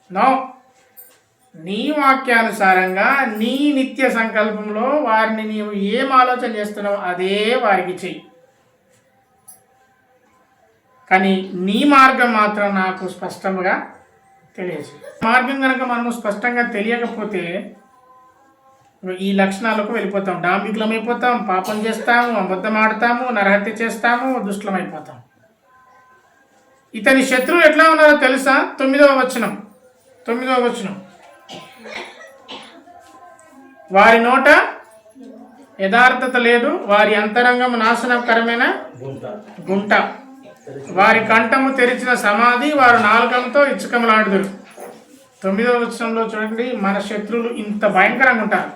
నో, నీ వాక్యానుసారంగా నీ నిత్య సంకల్పంలో వారిని నీవు ఏం ఆలోచన చేస్తున్నావో అదే వారికి చెయ్యి, కానీ నీ మార్గం మాత్రం నాకు స్పష్టంగా తెలియదు. మార్గం కనుక మనము స్పష్టంగా తెలియకపోతే ఈ లక్షణాలకు వెళ్ళిపోతాం. డాంబికులం అయిపోతాం, పాపం చేస్తాము, అబద్ధం ఆడతాము, నరహత్య చేస్తాము, దుష్టులం అయిపోతాం. ఇతని శత్రువులు ఎట్లా ఉన్నారో తెలుసా? 9వ వచనం. వారి నోట యథార్థత లేదు, వారి అంతరంగం నాశనకరమైన గుంట, వారి కంఠము తెరిచిన సమాధి, వారు నాలుకంతో ఇచ్చుకమలాడుదురు. 9వ వచనంలో చూడండి, మన శత్రువులు ఇంత భయంకరంగా ఉంటారు.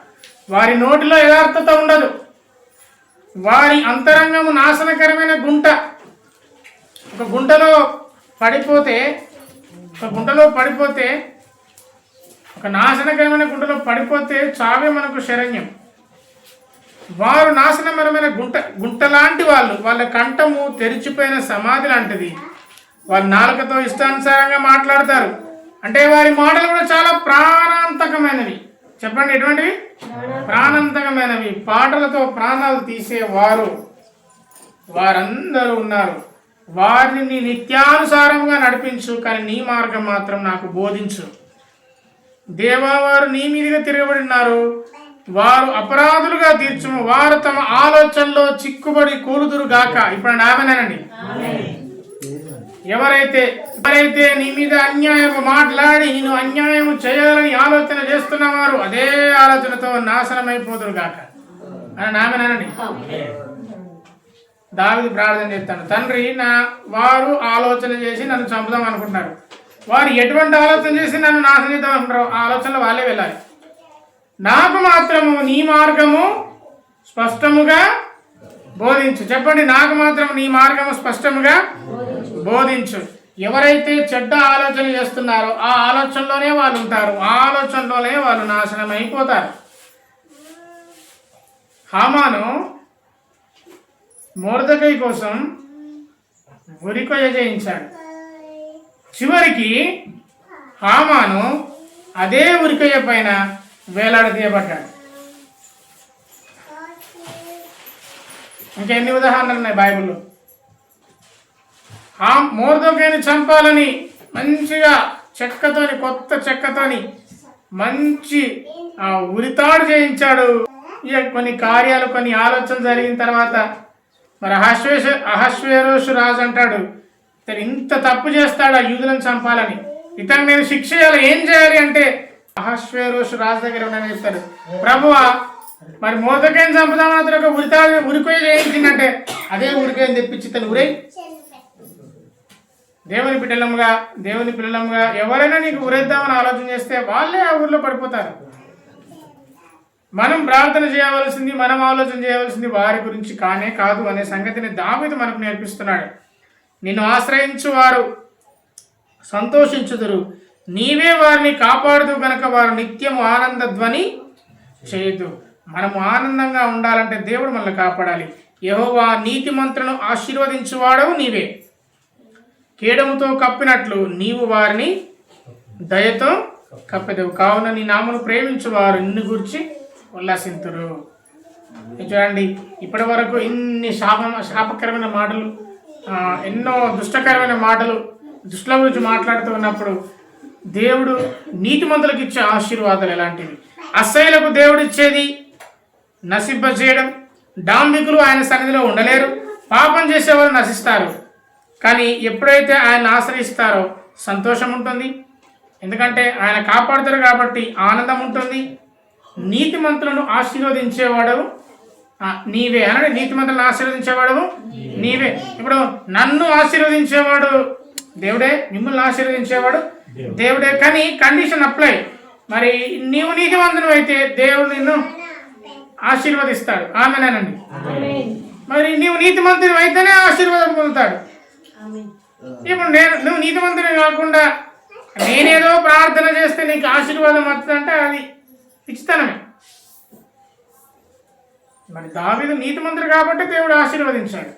వారి నోటిలో యథార్థత ఉండదు, వారి అంతరంగము నాశనకరమైన గుంట. ఒక గుంటలో పడిపోతే ఒక నాశనకరమైన గుంటలో పడిపోతే చావే మనకు శరణ్యం. వారు నాశనకరమైన గుంట లాంటి వాళ్ళు, వాళ్ళ కంఠము తెరిచిపోయిన సమాధి లాంటిది. వాళ్ళ నాలుకతో ఇష్టానుసారంగా మాట్లాడతారు. అంటే వారి మాటలు కూడా చాలా ప్రాణాంతకమైనవి. చెప్పండి, ఎటువంటివి? ప్రాణాంతకమైనవి. పాటలతో ప్రాణాలు తీసేవారు వారందరూ ఉన్నారు. వారిని నిత్యానుసారంగా నడిపించు, కానీ నీ మార్గం మాత్రం నాకు బోధించు. దేవా, వారు నీ మీదుగా తిరగబడి ఉన్నారు. వారు అపరాధులుగా తీర్చుము. వారు తమ ఆలోచనలో చిక్కుబడి కూలుదురు గాక. ఇప్పుడు ఆమెనండి. ఎవరైతే నీ మీద అన్యాయం మాట్లాడి నేను అన్యాయం చేయాలని ఆలోచన చేస్తున్నవారు అదే ఆలోచనతో నాశనం అయిపోదురు గాక అని ఆమెనండి. దావీదు ప్రార్థన చేస్తాను, తండ్రి వారు ఆలోచన చేసి నన్ను చంపుదాం అనుకుంటున్నారు. వారు ఎటువంటి ఆలోచన చేసి నన్ను నాశనం చేద్దాం అనుకుంటారు, ఆ ఆలోచనలో వాళ్ళే వెళ్ళాలి. నాకు మాత్రము నీ మార్గము స్పష్టముగా బోధించు. చెప్పండి, నాకు మాత్రం నీ మార్గము స్పష్టముగా బోధించు. ఎవరైతే చెడ్డ ఆలోచన చేస్తున్నారో ఆ ఆలోచనలోనే వాళ్ళు ఉంటారు, ఆ ఆలోచనలోనే వాళ్ళు నాశనం అయిపోతారు. హామాను మొర్దెకై కోసం ఉరికొయ్య చేయించాడు. చివరికి హామాను అదే ఉరికొయ్య పైన వేలాడదీయబడ్డాడు. ఇంకా ఎన్ని ఉదాహరణలు ఉన్నాయి బైబిల్లో? మొర్దెకైని చంపాలని మంచిగా చెక్కతోని, కొత్త చెక్కతోని మంచి ఉరితాడు చేయించాడు. ఇక కొన్ని కార్యాలు, కొన్ని ఆలోచనలు జరిగిన తర్వాత మరి అహశ్వేరోషు రాజు అంటాడు, ఇతను ఇంత తప్పు చేస్తాడు ఆ యూదులను చంపాలని, ఇతను నేను శిక్ష చేయాలి, ఏం చేయాలి అంటే అహశ్వేరోషు రాజు దగ్గర ఉన్నానని చెప్తాడు. ప్రభువా, మరి మొర్దెకైని చంపుదామని అతను ఒక ఉరికొయ్య చేయించిందంటే అదే ఉరికొయ్యని తెప్పించి ఇతను ఉరే. దేవుని పిల్లలముగా ఎవరైనా నీకు ఉరేద్దామని ఆలోచన చేస్తే వాళ్ళే ఆ ఊర్లో పడిపోతారు. మనం ప్రార్థన చేయవలసింది, మనం ఆలోచన చేయవలసింది వారి గురించి కానే కాదు అనే సంగతిని దావీదు మనకు నేర్పిస్తున్నాడు. నిన్ను ఆశ్రయించు వారు సంతోషించుదురు, నీవే వారిని కాపాడుదు గనక వారు నిత్యము ఆనంద ధ్వని చేయదు. మనము ఆనందంగా ఉండాలంటే దేవుడు మనల్ని కాపాడాలి. యెహోవా నీతిమంతులను ఆశీర్వదించువాడవు నీవే. కేడముతో కప్పినట్లు నీవు వారిని దయతో కప్పెదవు. కావున నీ నామను ప్రేమించువారు నిన్ను గురించి ఉల్లాసింతురు. చూడండి, ఇప్పటి వరకు ఇన్ని శాపకరమైన మాటలు, ఎన్నో దుష్టకరమైన మాటలు దుష్టుల గురించి మాట్లాడుతూ ఉన్నప్పుడు దేవుడు నీతిమంతులకు ఇచ్చే ఆశీర్వాదాలు ఎలాంటివి? అసహ్యులకు దేవుడు ఇచ్చేది నశింపజేయడం. డాంబికులు ఆయన సన్నిధిలో ఉండలేరు, పాపం చేసేవారు నశిస్తారు. కానీ ఎప్పుడైతే ఆయన ఆశ్రయిస్తారో సంతోషం ఉంటుంది, ఎందుకంటే ఆయన కాపాడుతారు కాబట్టి ఆనందం ఉంటుంది. నీతిమంతులను ఆశీర్వదించేవాడు నీవే అనండి. నీతిమంతులను ఆశీర్వదించేవాడు నీవే. ఇప్పుడు నన్ను ఆశీర్వదించేవాడు దేవుడే, మిమ్మల్ని ఆశీర్వదించేవాడు దేవుడే. కానీ కండిషన్ అప్లై. మరి నీవు నీతిమంతుడు అయితే దేవుడు నిన్ను ఆశీర్వదిస్తాడు. ఆమెనేనండి. మరి నీవు నీతిమంతుడు అయితేనే ఆశీర్వాదం పొందుతాడు. ఇప్పుడు నువ్వు నీతిమంతుడే కాకుండా నేనేదో ప్రార్థన చేస్తే నీకు ఆశీర్వాదం వస్తుందంటే అది పిచ్చితనమే. మరి దావీదు నీతిమంతుడు కాబట్టి దేవుడు ఆశీర్వదించాడు.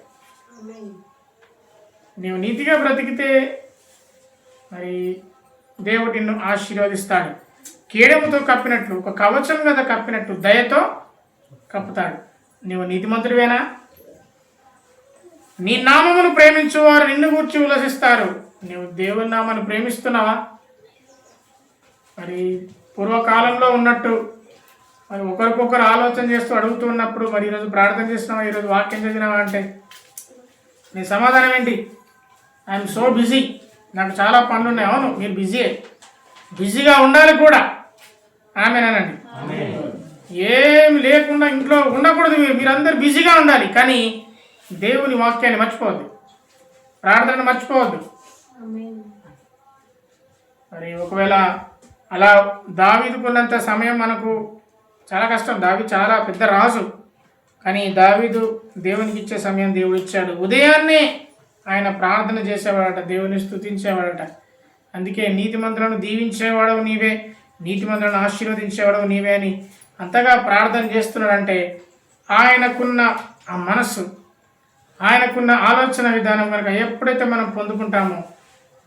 నీవు నీతిగా బ్రతికితే మరి దేవుడు నిన్ను ఆశీర్వదిస్తాడు. కేడముతో కప్పినట్లు, ఒక కవచం కదా కప్పినట్టు దయతో కప్పుతాడు. నీవు నీతిమంతుడివేనా? నీ నామమును ప్రేమించువారు నిన్ను గూర్చి ఉల్లసిస్తారు. నీవు దేవుని నామాన్ని ప్రేమిస్తున్నావా? మరి పూర్వకాలంలో ఉన్నట్టు మరి ఒకరికొకరు ఆలోచన చేస్తూ అడుగుతూ ఉన్నప్పుడు మరి ఈరోజు ప్రార్థన చేసినావా, ఈరోజు వాక్యం చదివినావా అంటే నీ సమాధానం ఏంటి? ఐఎమ్ సో బిజీ, నాకు చాలా పనులు ఉన్నాయి. అవును, మీరు బిజీగా ఉండాలి కూడా. ఆమెనండి. ఏమి లేకుండా ఇంట్లో ఉండకూడదు. మీరందరూ బిజీగా ఉండాలి, కానీ దేవుని వాక్యాన్ని మర్చిపోవద్దు, ప్రార్థనను మర్చిపోవద్దు. మరి ఒకవేళ అలా దావీదుకున్నంత సమయం మనకు చాలా కష్టం. దావీదు చాలా పెద్ద రాజు, కానీ దావీదు దేవునికి ఇచ్చే సమయం దేవుడు ఇచ్చాడు. ఉదయాన్నే ఆయన ప్రార్థన చేసేవాడట, దేవుని స్తుతించేవాడట. అందుకే నీతిమంతులను దీవించేవాడవు నీవే, నీతిమంతులను ఆశీర్వదించేవాడు నీవే అని అంతగా ప్రార్థన చేస్తున్నాడంటే ఆయనకున్న ఆ మనస్సు, ఆయనకున్న ఆలోచన విధానం కనుక ఎప్పుడైతే మనం పొందుకుంటామో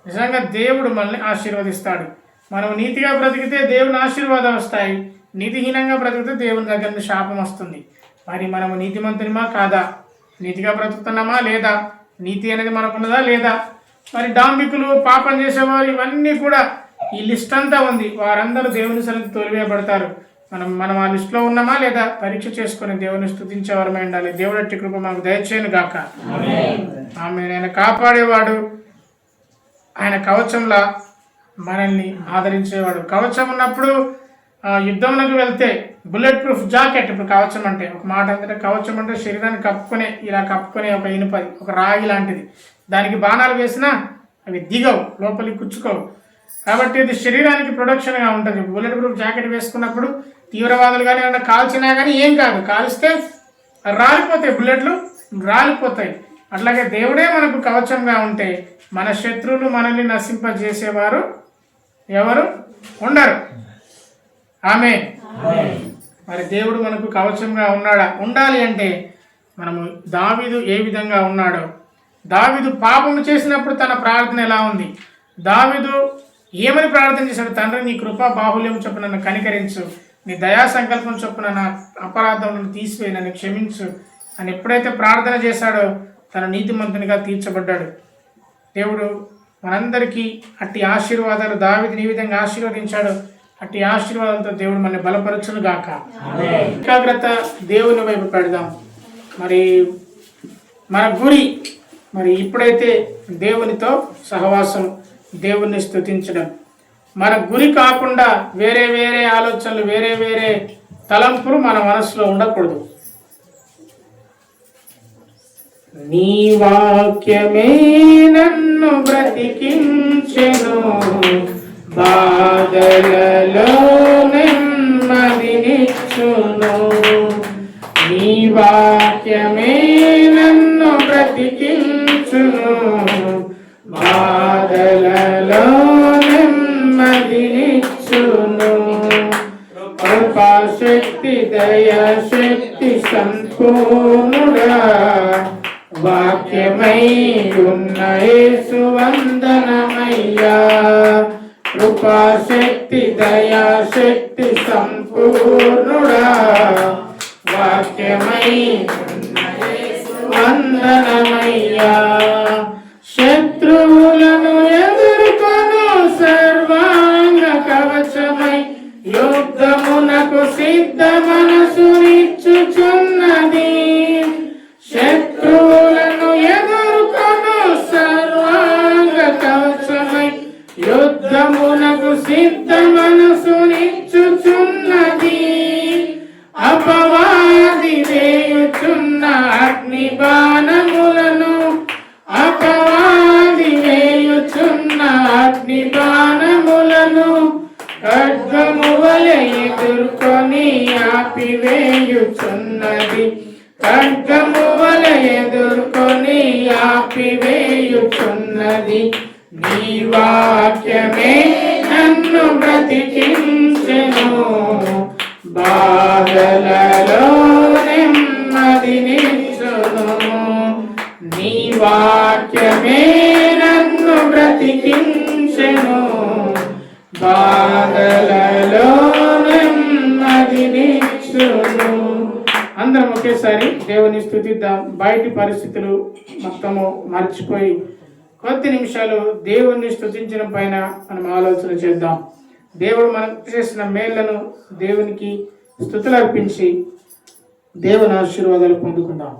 నిజంగా దేవుడు మనల్ని ఆశీర్వదిస్తాడు. మనం నీతిగా బ్రతికితే దేవుని ఆశీర్వాదాలు వస్తాయి, నీతిహీనంగా బ్రతికితే దేవుని దగ్గర నుండి శాపం వస్తుంది. మరి మనము నీతిమంతునిమా కాదా? నీతిగా బ్రతుకుతున్నామా లేదా? నీతి అనేది మనకున్నదా లేదా? మరి డాంబికులు, పాపం చేసేవారు, ఇవన్నీ కూడా ఈ లిస్ట్ అంతా ఉంది. వారందరూ దేవుని సన్నిధికి తోలివేయబడతారు. మనం ఆ లిస్టులో ఉన్నామా లేదా పరీక్ష చేసుకుని దేవుని స్తుతించేవారమే ఉండాలి. దేవుడి అట్టి కృప మనకు దయచేయను గాక. ఆమేన్. ఆయన కాపాడేవాడు, ఆయన కవచంలా మనల్ని ఆదరించేవాడు. కవచం ఉన్నప్పుడు యుద్ధంలోకి వెళ్తే బుల్లెట్ ప్రూఫ్ జాకెట్. ఇప్పుడు కవచం అంటే ఒక మాట అంటే, కవచం అంటే శరీరాన్ని కప్పుకునే ఒక ఇనుపది, ఒక రాగి లాంటిది. దానికి బాణాలు వేసినా అవి దిగవు, లోపలికి కుచ్చుకోవు. కాబట్టి ఇది శరీరానికి ప్రొటెక్షన్గా ఉంటుంది. బుల్లెట్ ప్రూఫ్ జాకెట్ వేసుకున్నప్పుడు తీవ్రవాదులు కానీ ఏమన్నా కాల్చినా కానీ ఏం కాదు, కాల్స్తే రాలిపోతాయి, బుల్లెట్లు రాలిపోతాయి. అట్లాగే దేవుడే మనకు కవచంగా ఉంటే మన శత్రువులు మనల్ని నశింపజేసేవారు ఎవరు ఉండరు. ఆమేన్. మరి దేవుడు మనకు కవచంగా ఉండాలి అంటే మనము దావీదు ఏ విధంగా ఉన్నాడో, దావీదు పాపము చేసినప్పుడు తన ప్రార్థన ఎలా ఉంది, దావీదు ఏమని ప్రార్థన చేశాడు? తండ్రి, నీ కృపా బాహుల్యం చొప్పున నన్ను కనికరించు, నీ దయా సంకల్పం చొప్పున నా అపరాధములను తీసివేయి, నన్ను క్షమించు అని ఎప్పుడైతే ప్రార్థన చేశాడో తన నీతిమంతునిగా తీర్చబడ్డాడు. దేవుడు మనందరికీ అట్టి ఆశీర్వాదాలు, దావీదుని ఈ విధంగా ఆశీర్వదించాడు, అట్టి ఆశీర్వాదాలతో దేవుడు మనల్ని బలపరచును గాక. ఏకాగ్రత దేవుని వైపు పెడదాం. మరి మన గురి ఇప్పుడైతే దేవునితో సహవాసం, దేవుణ్ణి స్తుతించడం. మన గురి కాకుండా వేరే వేరే ఆలోచనలు, వేరే వేరే తలంపులు మన మనసులో ఉండకూడదు. నీ వాక్యమే నన్ను బ్రతికించెను, బాధలలో నెమ్మదినిచ్చును. నీ వాక్యమే నన్ను బ్రతికించును, బాధలలో నెమ్మదినిచ్చును. కృపాశక్తి, దయాశక్తి సంపూర్ణుడా, వాక్యమై ఉన్న యేసు వందనమయ్యా. కృపాశక్తి, దయాశక్తి సంపూర్ణుడా, వాక్యమై ఉన్న యేసు వందనమయ్యా. శత్రువులను ఎదుర్కొను సర్వాంగ కవచమై, యుద్ధమునకు సిద్ధ మనసునిచ్చుచున్నది. శత్రువులను ఎదుర్కొను సర్వాంగ కవచమై, యుద్ధమునకు సిద్ధ మనసునిచ్చుచున్నది. అపవాది వేయుచున్న అగ్ని బాణములను, అపవాది వేయుచున్న అగ్ని బాణములను ఖడ్గము వలె ఎదుర్కొని ఆపివేయుచున్నది. ఖడ్గము వలె ఎదుర్కొని ఆపివేయుచున్నది. నీ వాక్యమే నన్ను బ్రతికించెను, బాధలలో నెమ్మదినిచ్చును. నీ వాక్యమే నన్ను బ్రతికించెను, బాధలలో నెమ్మదినిచ్చును. అందరం ఒకేసారి దేవుని స్తుతిద్దాం. బయటి పరిస్థితులు మొత్తము మర్చిపోయి కొద్ది నిమిషాలు దేవుణ్ణి స్తుతించడం పైన మనం ఆలోచన చేద్దాం. దేవుడు మనకు చేసిన మేళ్లను దేవునికి స్తుతులు అర్పించి దేవుని ఆశీర్వాదాలు పొందుకుందాం.